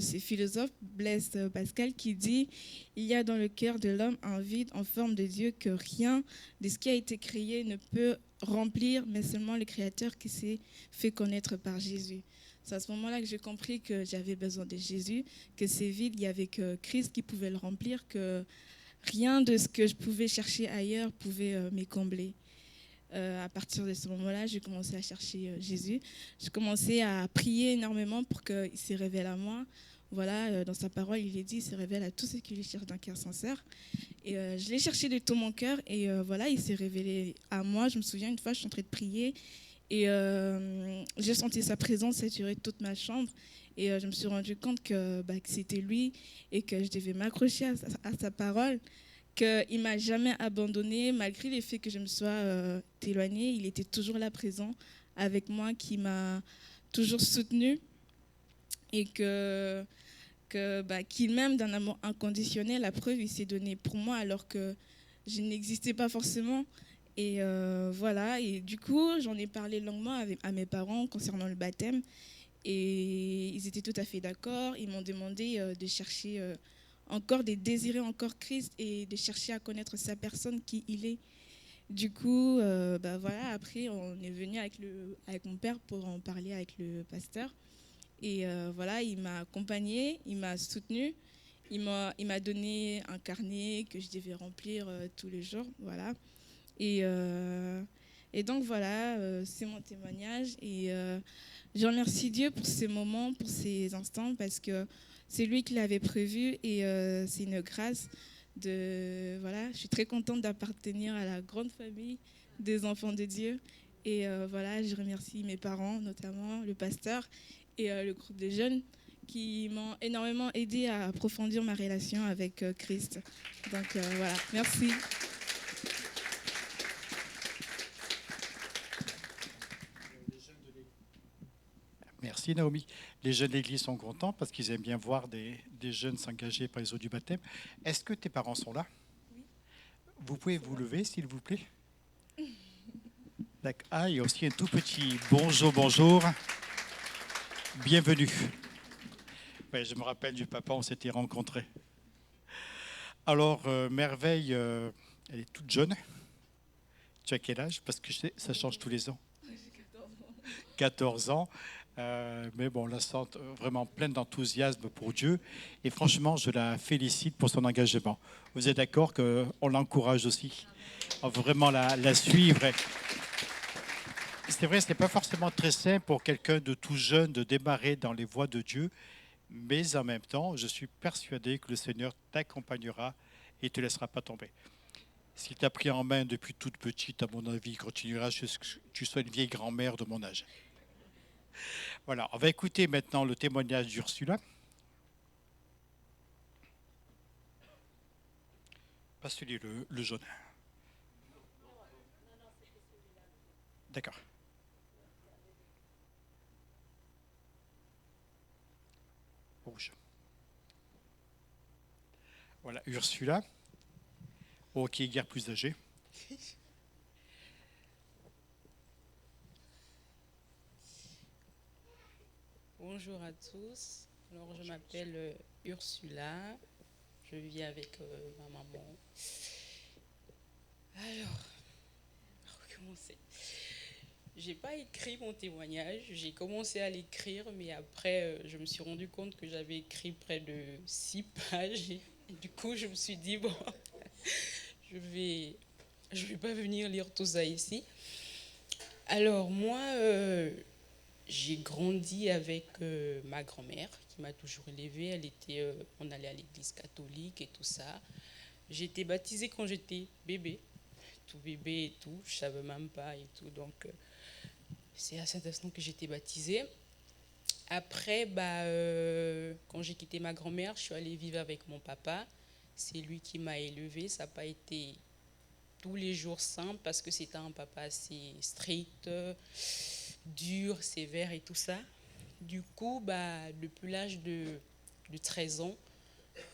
[SPEAKER 5] ces philosophes, Blaise Pascal, qui dit « Il y a dans le cœur de l'homme un vide en forme de Dieu que rien de ce qui a été créé ne peut remplir, mais seulement le Créateur qui s'est fait connaître par Jésus. » C'est à ce moment-là que j'ai compris que j'avais besoin de Jésus, que ces vides, il n'y avait que Christ qui pouvait le remplir, que rien de ce que je pouvais chercher ailleurs pouvait me combler. À partir de ce moment-là, j'ai commencé à chercher Jésus. J'ai commencé à prier énormément pour qu'il se révèle à moi. Voilà, dans sa parole, il est dit, il se révèle à tous ceux qui lui cherchent d'un cœur sincère. Et je l'ai cherché de tout mon cœur et voilà, il s'est révélé à moi. Je me souviens, une fois, je suis en train de prier et j'ai senti sa présence saturer toute ma chambre. Et je me suis rendu compte que c'était lui et que je devais m'accrocher à sa parole, qu'il ne m'a jamais abandonnée, malgré le fait que je me sois éloignée. Il était toujours là présent avec moi, qui m'a toujours soutenue et qu'il m'aime d'un amour inconditionnel. La preuve, il s'est donné pour moi alors que je n'existais pas forcément. Et voilà, et du coup, j'en ai parlé longuement à mes parents concernant le baptême. Et ils étaient tout à fait d'accord. Ils m'ont demandé de chercher encore, de désirer encore Christ et de chercher à connaître sa personne, qui il est. Du coup, voilà, après, on est venu avec mon père pour en parler avec le pasteur. Et voilà, il m'a accompagnée, il m'a soutenue. Il m'a donné un carnet que je devais remplir tous les jours. Voilà. Et donc voilà, c'est mon témoignage. Et je remercie Dieu pour ces moments, pour ces instants, parce que c'est lui qui l'avait prévu et c'est une grâce. Voilà, je suis très contente d'appartenir à la grande famille des enfants de Dieu. Et voilà, je remercie mes parents, notamment le pasteur et le groupe des jeunes, qui m'ont énormément aidé à approfondir ma relation avec Christ. Donc voilà, merci.
[SPEAKER 1] Merci Naomi. Les jeunes de l'Église sont contents parce qu'ils aiment bien voir des jeunes s'engager par les eaux du baptême. Est-ce que tes parents sont là?
[SPEAKER 5] Oui.
[SPEAKER 1] Vous pouvez vous lever, s'il vous plaît. Ah, il y a aussi un tout petit bonjour, bonjour. Bienvenue. Ouais, je me rappelle du papa, on s'était rencontrés. Alors, Merveille, elle est toute jeune. Tu as quel âge? Parce que ça change tous les ans. 14 ans. Mais bon, on la sent vraiment pleine d'enthousiasme pour Dieu. Et franchement, je la félicite pour son engagement. Vous êtes d'accord qu'on l'encourage aussi? On veut vraiment la suivre. C'est vrai, ce n'est pas forcément très simple pour quelqu'un de tout jeune de démarrer dans les voies de Dieu. Mais en même temps, je suis persuadé que le Seigneur t'accompagnera et ne te laissera pas tomber. S'il t'a pris en main depuis toute petite, à mon avis, il continuera jusqu'à ce que tu sois une vieille grand-mère de mon âge. Voilà, on va écouter maintenant le témoignage d'Ursula. Pas celui le jaune. D'accord. Rouge. Voilà, Ursula. Oh, qui est guère plus âgée.
[SPEAKER 6] Bonjour à tous. Alors, je m'appelle Ursula. Je vis avec ma maman. Alors, recommencer. J'ai pas écrit mon témoignage. J'ai commencé à l'écrire, mais après, je me suis rendu compte que j'avais écrit près de 6 pages. Et du coup, je me suis dit, bon, je vais pas venir lire tout ça ici. Alors, moi, j'ai grandi avec ma grand-mère qui m'a toujours élevée. On allait à l'église catholique et tout ça. J'ai été baptisée quand j'étais bébé, tout bébé et tout. Je savais même pas et tout. Donc, c'est à cet instant que j'étais baptisée. Après, quand j'ai quitté ma grand-mère, je suis allée vivre avec mon papa. C'est lui qui m'a élevée. Ça n'a pas été tous les jours simple parce que c'était un papa assez strict, dur, sévère et tout ça. Du coup, depuis l'âge de 13 ans,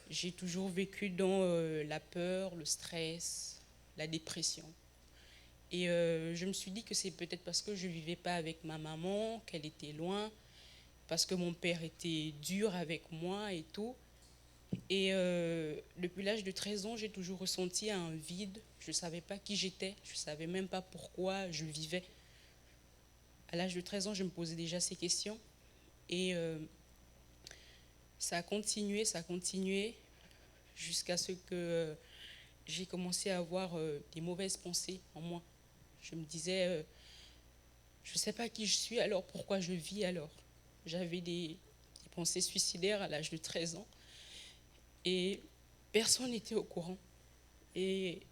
[SPEAKER 6] j'ai toujours vécu dans la peur, le stress, la dépression. Et je me suis dit que c'est peut-être parce que je ne vivais pas avec ma maman, qu'elle était loin, parce que mon père était dur avec moi et tout. Et depuis l'âge de 13 ans, j'ai toujours ressenti un vide. Je ne savais pas qui j'étais, je ne savais même pas pourquoi je vivais. À l'âge de 13 ans, je me posais déjà ces questions. Et ça a continué jusqu'à ce que j'ai commencé à avoir des mauvaises pensées en moi. Je me disais, je ne sais pas qui je suis, alors pourquoi je vis alors? J'avais des pensées suicidaires à l'âge de 13 ans et personne n'était au courant. Et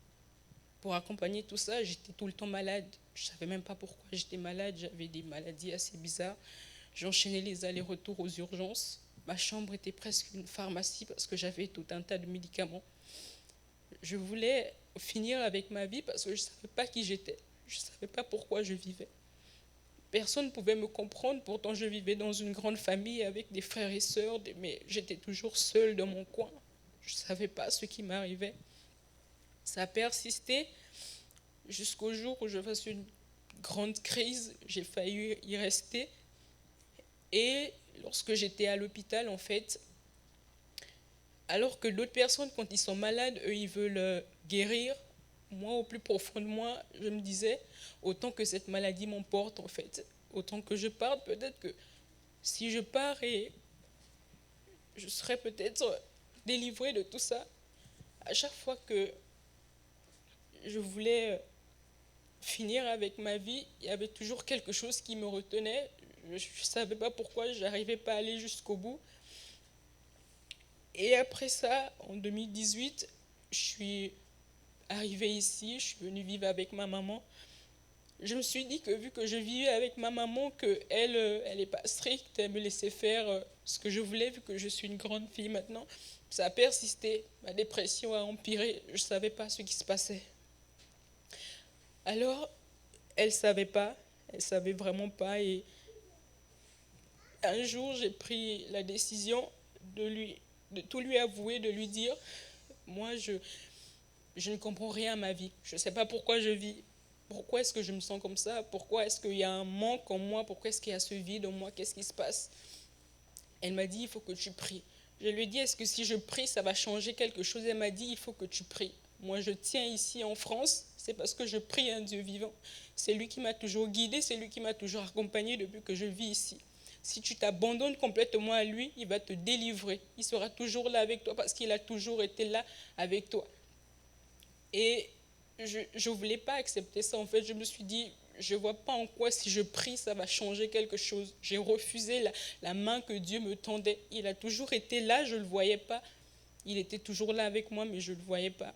[SPEAKER 6] pour accompagner tout ça, j'étais tout le temps malade. Je ne savais même pas pourquoi j'étais malade, j'avais des maladies assez bizarres. J'enchaînais les allers-retours aux urgences. Ma chambre était presque une pharmacie parce que j'avais tout un tas de médicaments. Je voulais finir avec ma vie parce que je ne savais pas qui j'étais. Je ne savais pas pourquoi je vivais. Personne ne pouvait me comprendre, pourtant je vivais dans une grande famille avec des frères et sœurs, mais j'étais toujours seule dans mon coin. Je ne savais pas ce qui m'arrivait. Ça a persisté jusqu'au jour où je fasse une grande crise. J'ai failli y rester. Et lorsque j'étais à l'hôpital, en fait, alors que d'autres personnes, quand ils sont malades, eux, ils veulent guérir, moi, au plus profond de moi, je me disais, autant que cette maladie m'emporte, en fait, autant que je parte, peut-être que si je pars, et je serai peut-être délivrée de tout ça. À chaque fois que je voulais finir avec ma vie, il y avait toujours quelque chose qui me retenait. Je ne savais pas pourquoi, je n'arrivais pas à aller jusqu'au bout. Et après ça, en 2018, je suis arrivée ici, je suis venue vivre avec ma maman. Je me suis dit que vu que je vivais avec ma maman, qu'elle n'est pas stricte, elle me laissait faire ce que je voulais, vu que je suis une grande fille maintenant. Ça a persisté, ma dépression a empiré, je ne savais pas ce qui se passait. Alors, elle ne savait vraiment pas. Et un jour, j'ai pris la décision de tout lui avouer, de lui dire, moi, je ne comprends rien à ma vie. Je ne sais pas pourquoi je vis. Pourquoi est-ce que je me sens comme ça? Pourquoi est-ce qu'il y a un manque en moi? Pourquoi est-ce qu'il y a ce vide en moi? Qu'est-ce qui se passe? Elle m'a dit, il faut que tu pries. Je lui ai dit, est-ce que si je prie, ça va changer quelque chose? Elle m'a dit, il faut que tu pries. Moi, je tiens ici en France, c'est parce que je prie un Dieu vivant. C'est lui qui m'a toujours guidée, c'est lui qui m'a toujours accompagnée depuis que je vis ici. Si tu t'abandonnes complètement à lui, il va te délivrer. Il sera toujours là avec toi parce qu'il a toujours été là avec toi. Et je ne voulais pas accepter ça. En fait, je me suis dit, je ne vois pas en quoi si je prie, ça va changer quelque chose. J'ai refusé la main que Dieu me tendait. Il a toujours été là, je ne le voyais pas. Il était toujours là avec moi, mais je ne le voyais pas.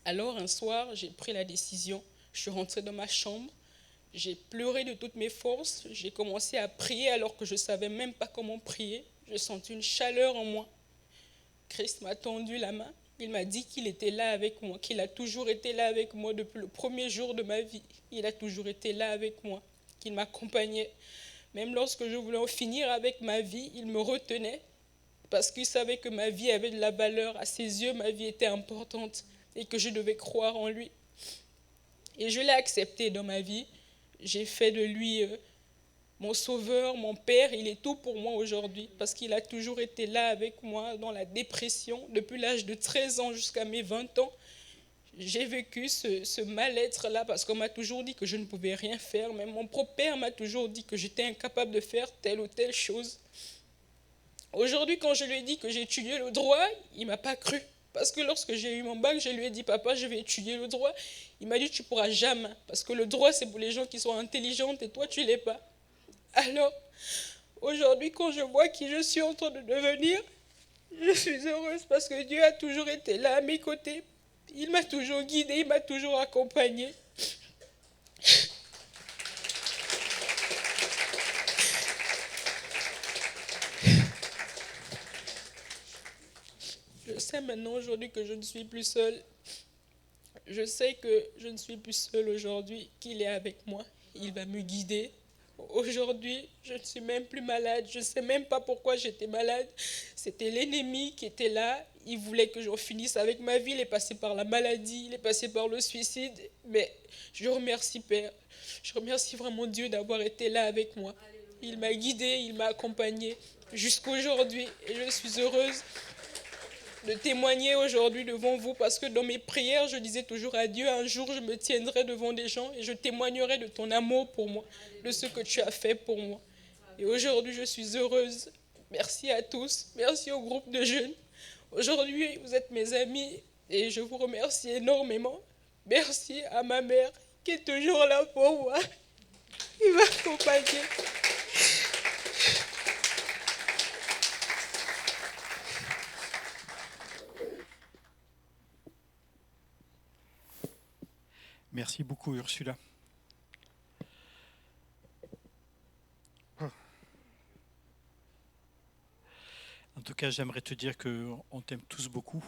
[SPEAKER 6] Alors un soir, j'ai pris la décision. Je suis rentrée dans ma chambre. J'ai pleuré de toutes mes forces. J'ai commencé à prier alors que je ne savais même pas comment prier. J'ai senti une chaleur en moi. Christ m'a tendu la main. Il m'a dit qu'il était là avec moi, qu'il a toujours été là avec moi depuis le premier jour de ma vie. Il a toujours été là avec moi, qu'il m'accompagnait. Même lorsque je voulais en finir avec ma vie, il me retenait parce qu'il savait que ma vie avait de la valeur. À ses yeux, ma vie était importante et que je devais croire en lui. Et je l'ai accepté dans ma vie. J'ai fait de lui mon sauveur, mon père. Il est tout pour moi aujourd'hui parce qu'il a toujours été là avec moi dans la dépression. Depuis l'âge de 13 ans jusqu'à mes 20 ans, j'ai vécu ce mal-être-là parce qu'on m'a toujours dit que je ne pouvais rien faire. Même mon propre père m'a toujours dit que j'étais incapable de faire telle ou telle chose. Aujourd'hui, quand je lui ai dit que j'ai étudié le droit, il ne m'a pas cru. Parce que lorsque j'ai eu mon bac, je lui ai dit, papa, je vais étudier le droit. Il m'a dit, tu ne pourras jamais. Parce que le droit, c'est pour les gens qui sont intelligents et toi, tu ne l'es pas. Alors, aujourd'hui, quand je vois qui je suis en train de devenir, je suis heureuse parce que Dieu a toujours été là à mes côtés. Il m'a toujours guidée, il m'a toujours accompagnée. Je sais maintenant aujourd'hui que je ne suis plus seule. Je sais que je ne suis plus seule aujourd'hui, qu'il est avec moi. Il va me guider. Aujourd'hui, je ne suis même plus malade. Je ne sais même pas pourquoi j'étais malade. C'était l'ennemi qui était là. Il voulait que j'en finisse avec ma vie. Il est passé par la maladie, il est passé par le suicide. Mais je remercie Père. Je remercie vraiment Dieu d'avoir été là avec moi. Il m'a guidée, il m'a accompagnée jusqu'à aujourd'hui. Et je suis heureuse de témoigner aujourd'hui devant vous parce que dans mes prières, je disais toujours à Dieu, un jour je me tiendrai devant des gens et je témoignerai de ton amour pour moi, de ce que tu as fait pour moi. Et aujourd'hui, je suis heureuse. Merci à tous. Merci au groupe de jeunes. Aujourd'hui, vous êtes mes amis et je vous remercie énormément. Merci à ma mère qui est toujours là pour moi, qui m'accompagne.
[SPEAKER 1] Merci beaucoup, Ursula. En tout cas, j'aimerais te dire qu'on t'aime tous beaucoup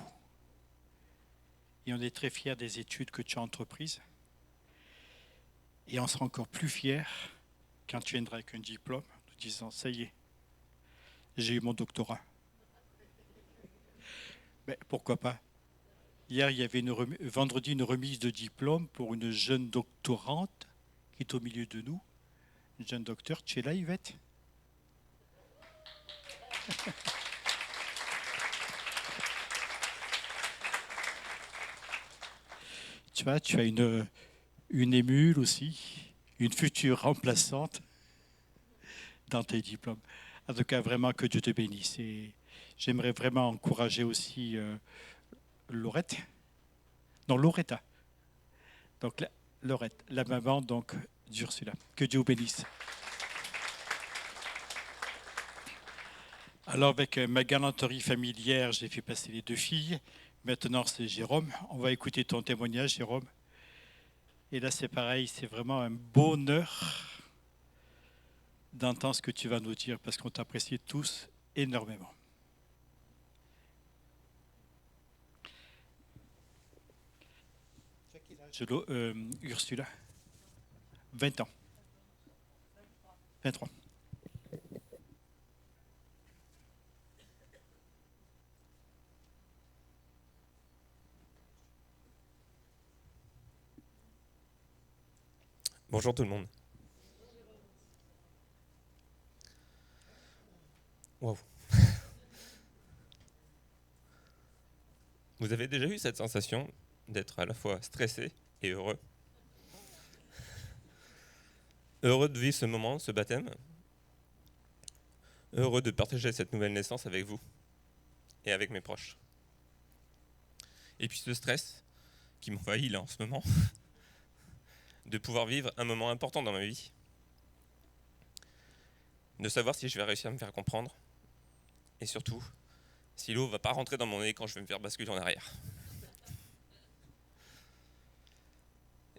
[SPEAKER 1] et on est très fiers des études que tu as entreprises. Et on sera encore plus fiers quand tu viendras avec un diplôme, nous disant, ça y est, j'ai eu mon doctorat. Mais pourquoi pas? Hier, il y avait vendredi une remise de diplôme pour une jeune doctorante qui est au milieu de nous. Une jeune docteure. Tu es là, Yvette? Tu vois, tu as une émule aussi, une future remplaçante dans tes diplômes. En tout cas, vraiment que Dieu te bénisse. Et j'aimerais vraiment encourager aussi Laurette. Non, Loretta. Donc, Laurette, la maman donc d'Ursula. Que Dieu vous bénisse. Alors, avec ma galanterie familière, j'ai fait passer les deux filles. Maintenant, c'est Jérôme. On va écouter ton témoignage, Jérôme. Et là, c'est pareil, c'est vraiment un bonheur d'entendre ce que tu vas nous dire parce qu'on t'apprécie tous énormément. Ursula, 20 ans. 23.
[SPEAKER 7] Bonjour tout le monde. Wow. Vous avez déjà eu cette sensation d'être à la fois stressé et heureux? Heureux de vivre ce moment, ce baptême, heureux de partager cette nouvelle naissance avec vous et avec mes proches. Et puis ce stress qui m'envahit là en ce moment, de pouvoir vivre un moment important dans ma vie, de savoir si je vais réussir à me faire comprendre, et surtout, si l'eau ne va pas rentrer dans mon nez quand je vais me faire basculer en arrière.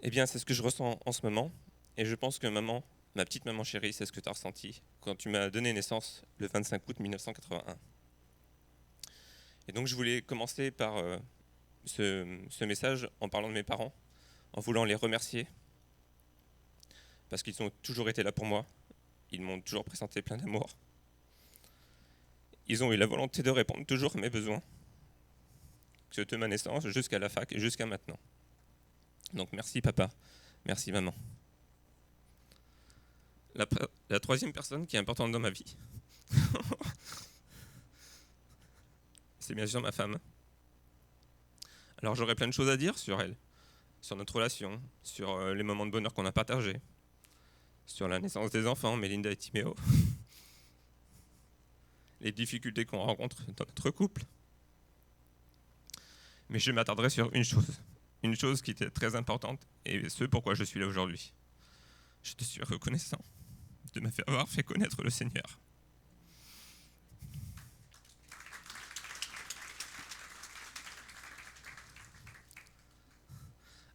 [SPEAKER 7] Eh bien, c'est ce que je ressens en ce moment, et je pense que maman, ma petite maman chérie, c'est ce que tu as ressenti quand tu m'as donné naissance le 25 août 1981. Et donc je voulais commencer par ce message en parlant de mes parents, en voulant les remercier, parce qu'ils ont toujours été là pour moi, ils m'ont toujours présenté plein d'amour. Ils ont eu la volonté de répondre toujours à mes besoins, que de ma naissance jusqu'à la fac et jusqu'à maintenant. Donc merci papa, merci maman. La troisième personne qui est importante dans ma vie, c'est bien sûr ma femme. Alors j'aurais plein de choses à dire sur elle, sur notre relation, sur les moments de bonheur qu'on a partagés, sur la naissance des enfants, Mélinda et Timéo, les difficultés qu'on rencontre dans notre couple. Mais je m'attarderai sur une chose qui était très importante et ce pourquoi je suis là aujourd'hui. Je te suis reconnaissant de m'avoir fait connaître le Seigneur.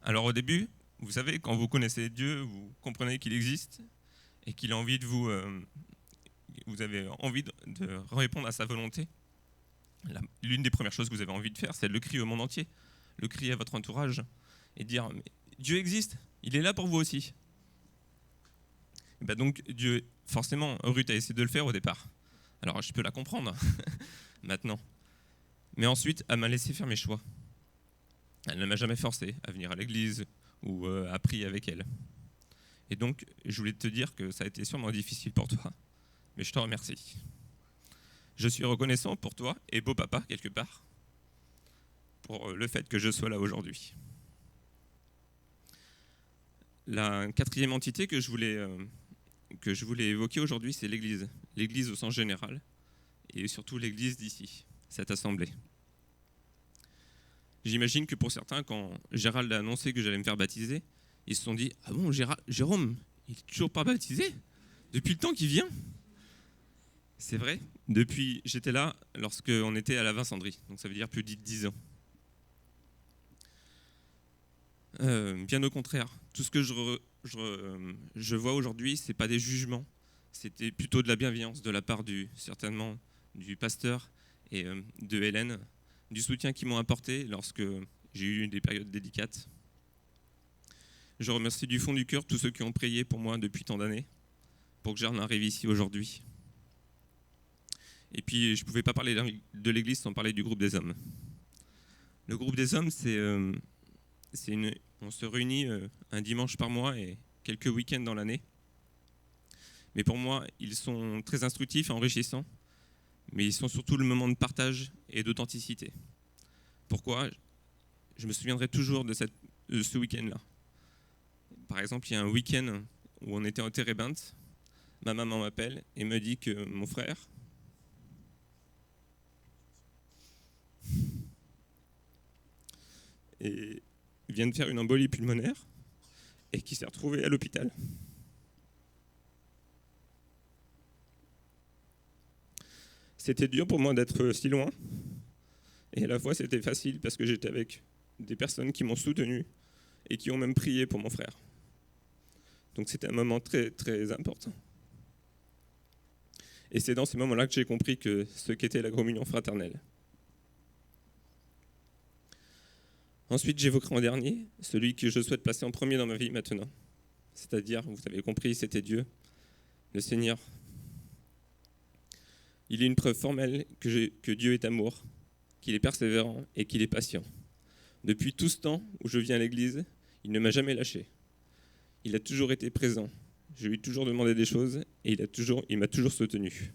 [SPEAKER 7] Alors au début, vous savez, quand vous connaissez Dieu, vous comprenez qu'il existe et qu'il a envie de vous... vous avez envie de répondre à sa volonté. L'une des premières choses que vous avez envie de faire, c'est de le crier au monde entier, le crier à votre entourage et dire mais Dieu existe, il est là pour vous aussi. Et ben donc Dieu, forcément, Ruth a essayé de le faire au départ. Alors je peux la comprendre maintenant. Mais ensuite, elle m'a laissé faire mes choix. Elle ne m'a jamais forcé à venir à l'église ou à prier avec elle. Et donc, je voulais te dire que ça a été sûrement difficile pour toi, mais je te remercie. Je suis reconnaissant pour toi et beau papa, quelque part, pour le fait que je sois là aujourd'hui. La quatrième entité que je voulais évoquer aujourd'hui, c'est l'Église. L'Église au sens général, et surtout l'Église d'ici, cette assemblée. J'imagine que pour certains, quand Gérald a annoncé que j'allais me faire baptiser, ils se sont dit « Ah bon, Jérôme, il n'est toujours pas baptisé ? Depuis le temps qu'il vient ?» C'est vrai, j'étais là lorsqu'on était à la Vincendrie, donc ça veut dire plus de 10 ans. Bien au contraire, tout ce que je vois aujourd'hui, ce n'est pas des jugements, c'était plutôt de la bienveillance de la part certainement du pasteur et de Hélène, du soutien qu'ils m'ont apporté lorsque j'ai eu des périodes délicates. Je remercie du fond du cœur tous ceux qui ont prié pour moi depuis tant d'années, pour que j'en arrive ici aujourd'hui. Et puis, je ne pouvais pas parler de l'Église sans parler du groupe des hommes. Le groupe des hommes, on se réunit un dimanche par mois et quelques week-ends dans l'année. Mais pour moi, ils sont très instructifs et enrichissants, mais ils sont surtout le moment de partage et d'authenticité. Pourquoi ? Je me souviendrai toujours de ce week-end-là. Par exemple, il y a un week-end où on était en Térébinthe, ma maman m'appelle et me dit que mon frère vient de faire une embolie pulmonaire et qui s'est retrouvé à l'hôpital. C'était dur pour moi d'être si loin et à la fois c'était facile parce que j'étais avec des personnes qui m'ont soutenu et qui ont même prié pour mon frère. Donc c'était un moment très très important. Et c'est dans ces moments-là que j'ai compris ce qu'était la communion fraternelle. Ensuite, j'évoquerai en dernier celui que je souhaite placer en premier dans ma vie maintenant. C'est-à-dire, vous avez compris, c'était Dieu, le Seigneur. Il est une preuve formelle que Dieu est amour, qu'il est persévérant et qu'il est patient. Depuis tout ce temps où je viens à l'église, il ne m'a jamais lâché. Il a toujours été présent. Je lui ai toujours demandé des choses et il m'a toujours soutenu.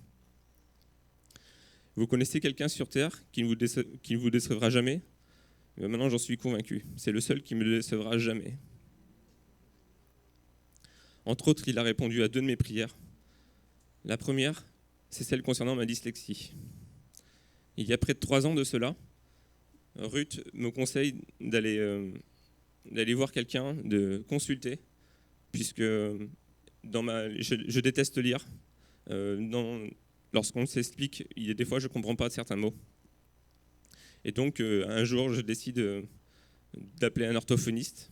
[SPEAKER 7] Vous connaissez quelqu'un sur Terre qui ne vous décevra jamais ? Mais maintenant, j'en suis convaincu. C'est le seul qui ne me décevra jamais. Entre autres, il a répondu à 2 de mes prières. La première, c'est celle concernant ma dyslexie. Il y a près de 3 ans de cela, Ruth me conseille d'aller voir quelqu'un, de consulter, puisque je déteste lire. Lorsqu'on s'explique, il y a des fois je ne comprends pas certains mots. Et donc un jour, je décide d'appeler un orthophoniste.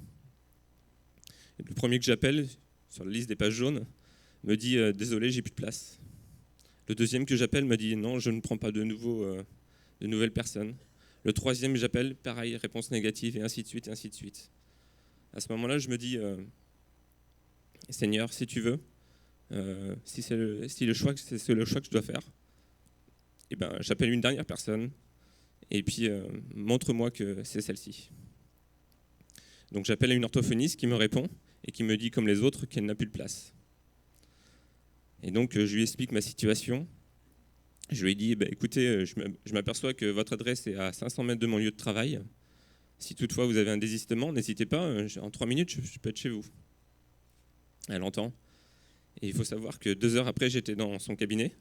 [SPEAKER 7] Et le premier que j'appelle, sur la liste des pages jaunes, me dit « Désolé, j'ai plus de place ». Le deuxième que j'appelle me dit « Non, je ne prends pas de nouvelles personnes ». Le troisième que j'appelle, pareil, réponse négative, et ainsi de suite, et ainsi de suite. À ce moment-là, je me dis « Seigneur, si tu veux, si c'est le choix que je dois faire, eh ben, j'appelle une dernière personne, et puis montre-moi que c'est celle-ci ». Donc j'appelle une orthophoniste qui me répond, et qui me dit, comme les autres, qu'elle n'a plus de place. Et donc, je lui explique ma situation. Je lui ai dit, écoutez, je m'aperçois que votre adresse est à 500 mètres de mon lieu de travail. Si toutefois vous avez un désistement, n'hésitez pas, en 3 minutes, je peux être chez vous. Elle entend. Et il faut savoir que 2 heures après, j'étais dans son cabinet.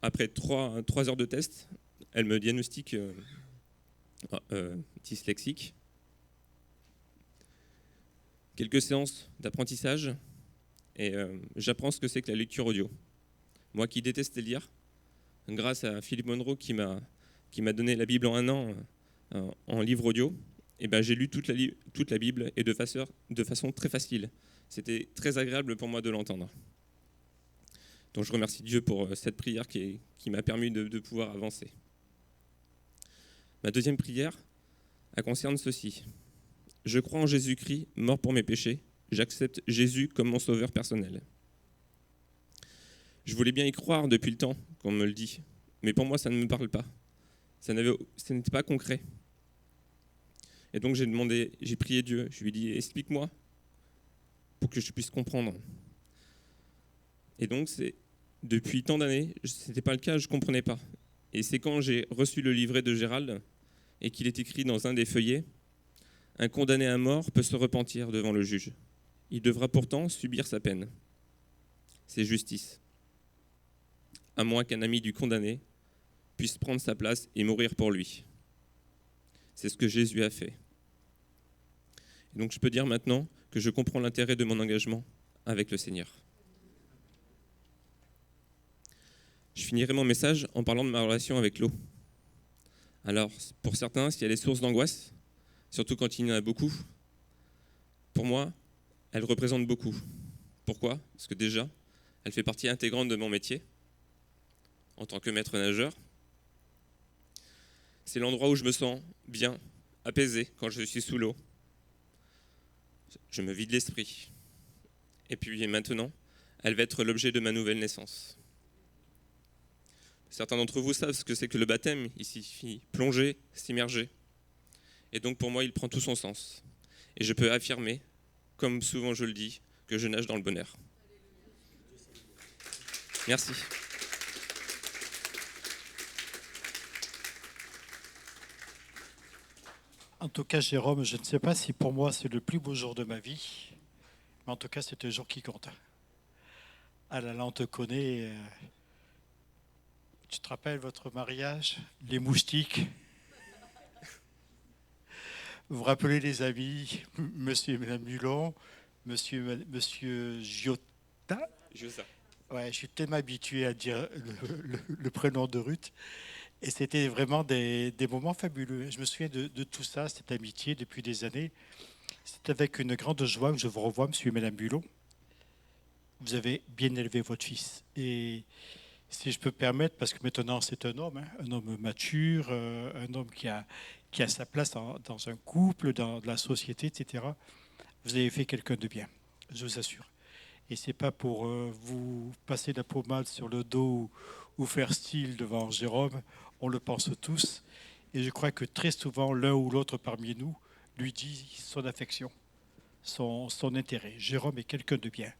[SPEAKER 7] Après 3 heures de test, elle me diagnostique dyslexique. Quelques séances d'apprentissage et j'apprends ce que c'est que la lecture audio. Moi qui détestais lire, grâce à Philippe Monroe qui m'a donné la Bible en 1 an en livre audio, et j'ai lu toute la Bible et de façon très facile. C'était très agréable pour moi de l'entendre. Donc je remercie Dieu pour cette prière qui m'a permis de pouvoir avancer. Ma deuxième prière, elle concerne ceci. Je crois en Jésus-Christ, mort pour mes péchés. J'accepte Jésus comme mon sauveur personnel. Je voulais bien y croire depuis le temps qu'on me le dit, mais pour moi, ça ne me parle pas. Ça n'était pas concret. Et donc j'ai prié Dieu. Je lui ai dit, explique-moi pour que je puisse comprendre. Et donc, depuis tant d'années, ce n'était pas le cas, je ne comprenais pas. Et c'est quand j'ai reçu le livret de Gérald et qu'il est écrit dans un des feuillets, un condamné à mort peut se repentir devant le juge. Il devra pourtant subir sa peine. C'est justice. À moins qu'un ami du condamné puisse prendre sa place et mourir pour lui. C'est ce que Jésus a fait. Et donc je peux dire maintenant que je comprends l'intérêt de mon engagement avec le Seigneur. Je finirai mon message en parlant de ma relation avec l'eau. Alors, pour certains, s'il y a des sources d'angoisse, surtout quand il y en a beaucoup, pour moi, elle représente beaucoup. Pourquoi ? Parce que déjà, elle fait partie intégrante de mon métier en tant que maître nageur. C'est l'endroit où je me sens bien, apaisé quand je suis sous l'eau. Je me vide l'esprit. Et puis maintenant, elle va être l'objet de ma nouvelle naissance. Certains d'entre vous savent ce que c'est que le baptême. Il signifie plonger, s'immerger. Et donc pour moi, il prend tout son sens. Et je peux affirmer, comme souvent je le dis, que je nage dans le bon air. Merci.
[SPEAKER 1] En tout cas, Jérôme, je ne sais pas si pour moi c'est le plus beau jour de ma vie, mais en tout cas, c'est un jour qui compte. Ah là là, on te connaît. Tu te rappelles votre mariage, les moustiques? Vous vous rappelez les amis, monsieur et madame Mulon, monsieur Giota?
[SPEAKER 7] Juste ça.
[SPEAKER 1] Ouais, je suis tellement habitué à dire le prénom de Ruth. Et c'était vraiment des moments fabuleux. Je me souviens de tout ça, cette amitié depuis des années. C'est avec une grande joie que je vous revois, monsieur et madame Bulot. Vous avez bien élevé votre fils. Et si je peux permettre, parce que maintenant c'est un homme mature, un homme qui a sa place dans un couple, dans la société, etc. Vous avez fait quelqu'un de bien, je vous assure. Et c'est pas pour vous passer la pommade sur le dos ou faire style devant Jérôme, on le pense tous. Et je crois que très souvent, l'un ou l'autre parmi nous lui dit son affection, son intérêt. Jérôme est quelqu'un de bien.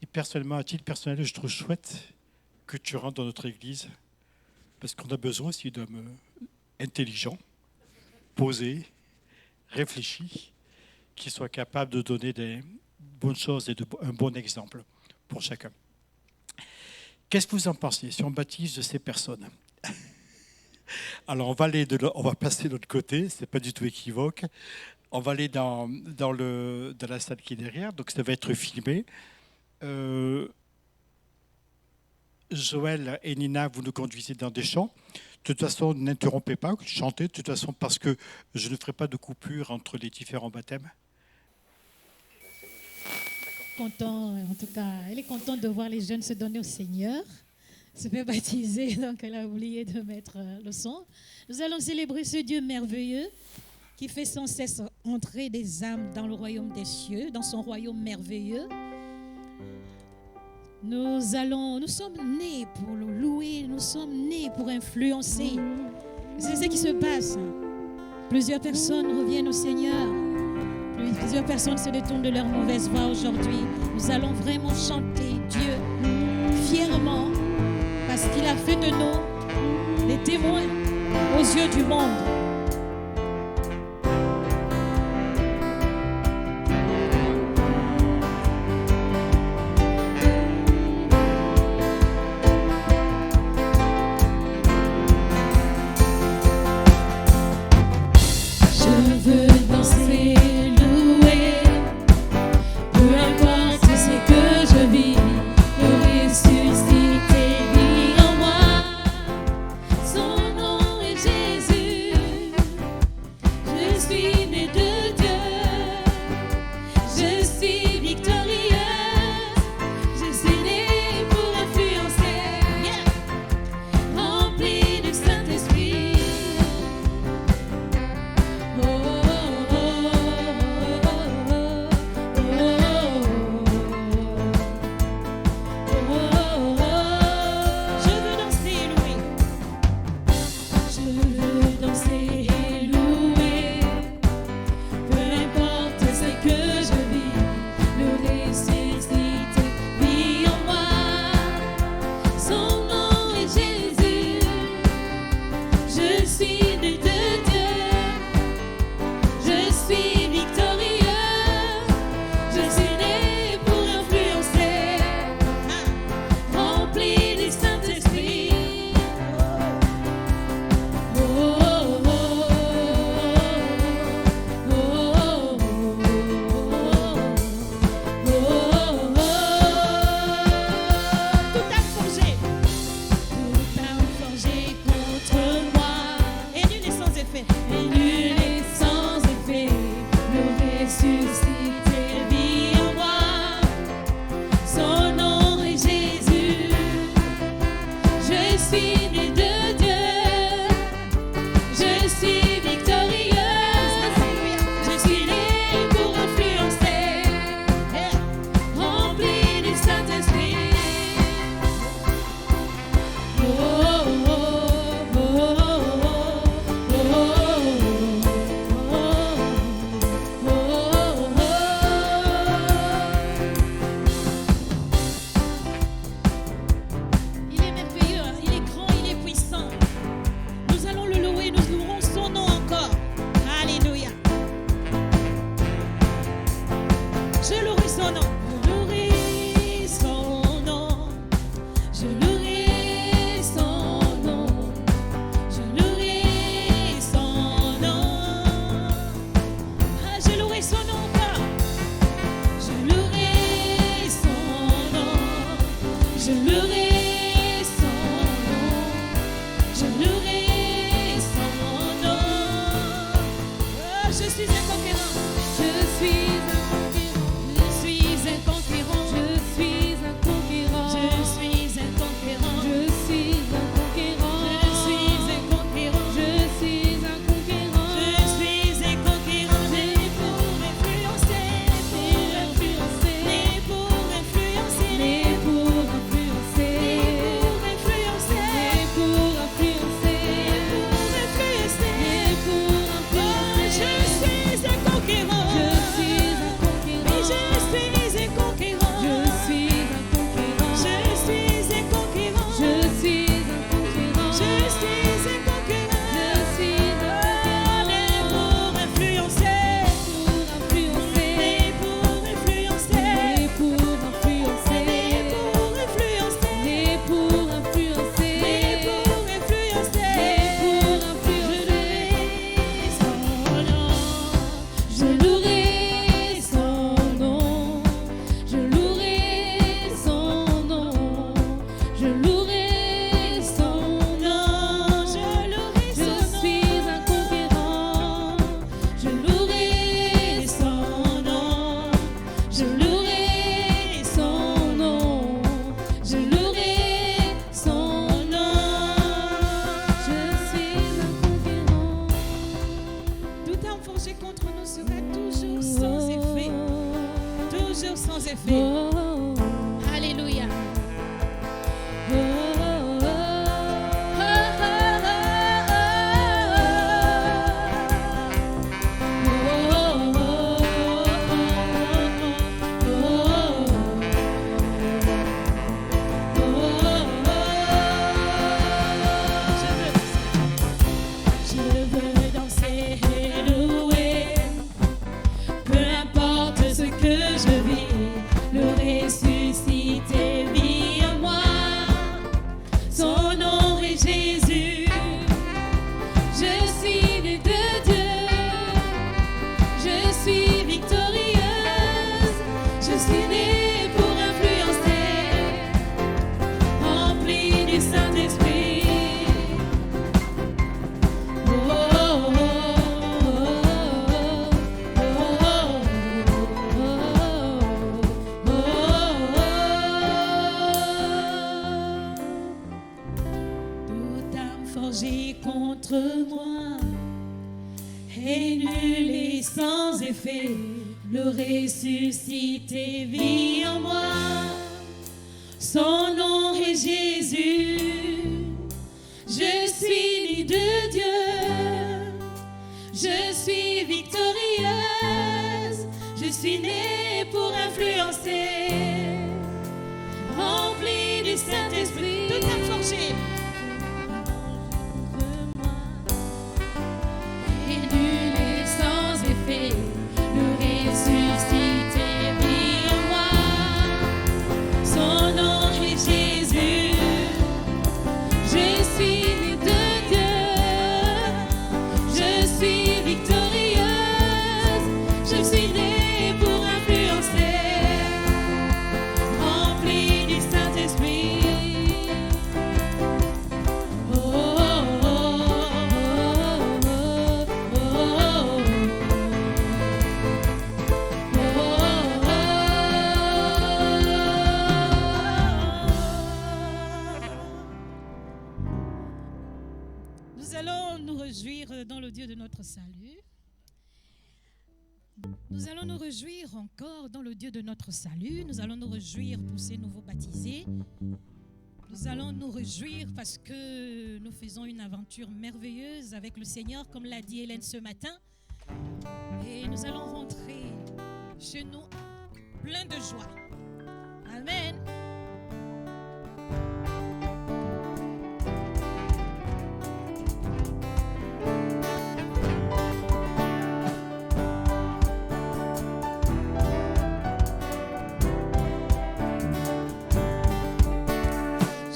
[SPEAKER 1] Et personnellement, à titre personnel, je trouve chouette que tu rentres dans notre église, parce qu'on a besoin aussi d'hommes intelligents, posés, réfléchis, qui soient capables de donner des bonnes choses et un bon exemple pour chacun. Qu'est-ce que vous en pensez si on baptise ces personnes? Alors, on va passer de l'autre côté, ce n'est pas du tout équivoque. On va aller dans la salle qui est derrière, donc ça va être filmé. Joël et Nina, vous nous conduisez dans des chants. De toute façon, n'interrompez pas, chantez, de toute façon, parce que je ne ferai pas de coupure entre les différents baptêmes.
[SPEAKER 2] Content, en tout cas, elle est contente de voir les jeunes se donner au Seigneur, se faire baptiser, donc elle a oublié de mettre le son. Nous allons célébrer ce Dieu merveilleux qui fait sans cesse entrer des âmes dans le royaume des cieux, dans son royaume merveilleux. Nous sommes nés pour le louer, nous sommes nés pour influencer. C'est ce qui se passe. Plusieurs personnes reviennent au Seigneur. Plusieurs personnes se détournent de leur mauvaise voie aujourd'hui. Nous allons vraiment chanter Dieu fièrement parce qu'il a fait de nous des témoins aux yeux du monde. sans effet. Alléluia.
[SPEAKER 4] Je veux danser et louer, peu importe ce que je vis, le ressuscité vit en moi. Son nom est Jésus, je suis née de Dieu, je suis victorieuse, je suis née pour influencer, remplie du Saint-Esprit. Toute âme forgée contre moi est nulle et sans effet. Le ressuscité vit en moi. Son nom est Jésus. Je suis née de Dieu. Je suis victorieuse. Je suis née pour influencer. Remplie du Saint-Esprit. Toute âme forgée. Et nul et sans effet, le ressuscité vit en moi. Son nom est Jésus. Je suis née de Dieu. Je suis victorieuse. Je suis née pour influencer. Remplie du Saint-Esprit.
[SPEAKER 2] Nous allons nous réjouir dans le Dieu de notre salut. Nous allons nous réjouir encore dans le Dieu de notre salut. Nous allons nous réjouir pour ces nouveaux baptisés. Nous allons nous réjouir parce que nous faisons une aventure merveilleuse avec le Seigneur, comme l'a dit Hélène ce matin. Et nous allons rentrer chez nous plein de joie. Amen.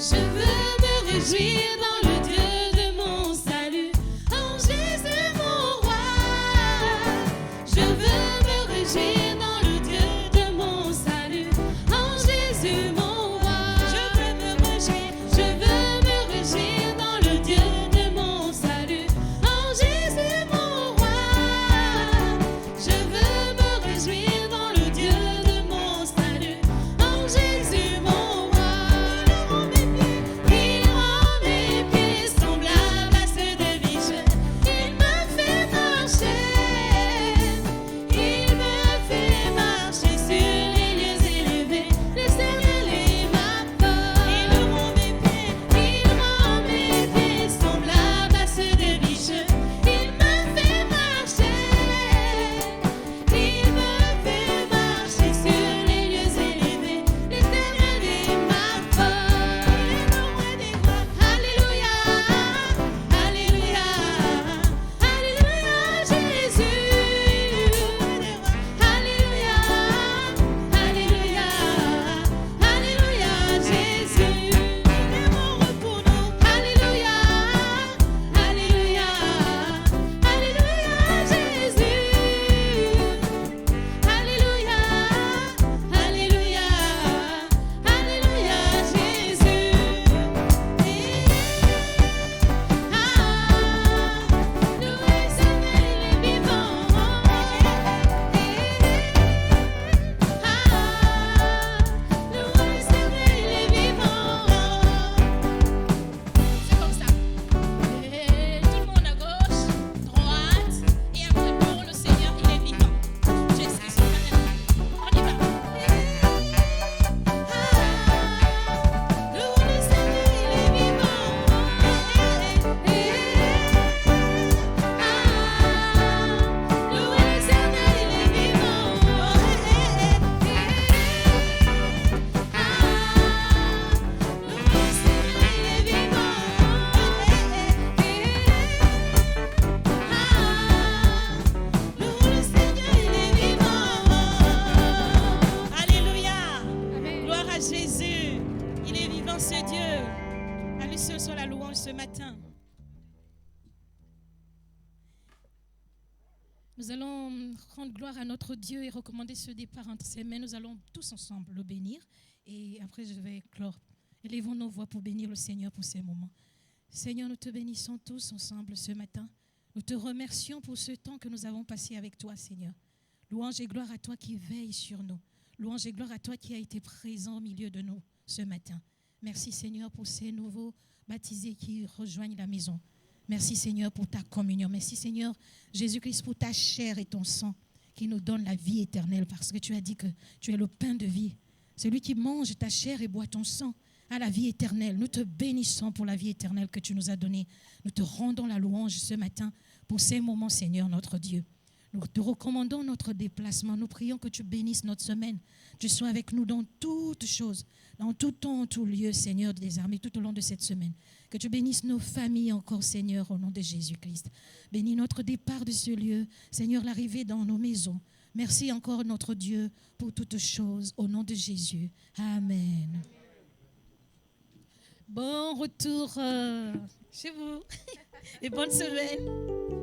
[SPEAKER 4] Je veux me réjouir dans le Dieu de mon salut, en Jésus mon roi. Je veux me réjouir dans le Dieu de mon salut, en Jésus mon roi. Je veux me réjouir dans le Dieu de mon salut, en Jésus mon roi. Je veux me réjouir dans le Dieu de mon salut, en Jésus mon roi. Il rend mes
[SPEAKER 2] matin, nous allons rendre gloire à notre Dieu et recommander ce départ entre ses mains. Nous allons tous ensemble le bénir. Et après, je vais clore. Élevons nos voix pour bénir le Seigneur pour ces moments. Seigneur, nous te bénissons tous ensemble ce matin. Nous te remercions pour ce temps que nous avons passé avec toi, Seigneur. Louange et gloire à toi qui veille sur nous. Louange et gloire à toi qui a été présent au milieu de nous ce matin. Merci, Seigneur, pour ces nouveaux baptisés qui rejoignent la maison. Merci, Seigneur, pour ta communion. Merci, Seigneur, Jésus-Christ, pour ta chair et ton sang qui nous donnent la vie éternelle, parce que tu as dit que tu es le pain de vie. Celui qui mange ta chair et boit ton sang a la vie éternelle. Nous te bénissons pour la vie éternelle que tu nous as donnée. Nous te rendons la louange ce matin pour ces moments, Seigneur, notre Dieu. Nous te recommandons notre déplacement. Nous prions que tu bénisses notre semaine. Tu sois avec nous dans toutes choses, dans tout temps, en tout lieu, Seigneur des armées, tout au long de cette semaine. Que tu bénisses nos familles encore, Seigneur, au nom de Jésus-Christ. Bénis notre départ de ce lieu, Seigneur, l'arrivée dans nos maisons. Merci encore, notre Dieu, pour toutes choses, au nom de Jésus. Amen. Bon retour chez vous et bonne semaine.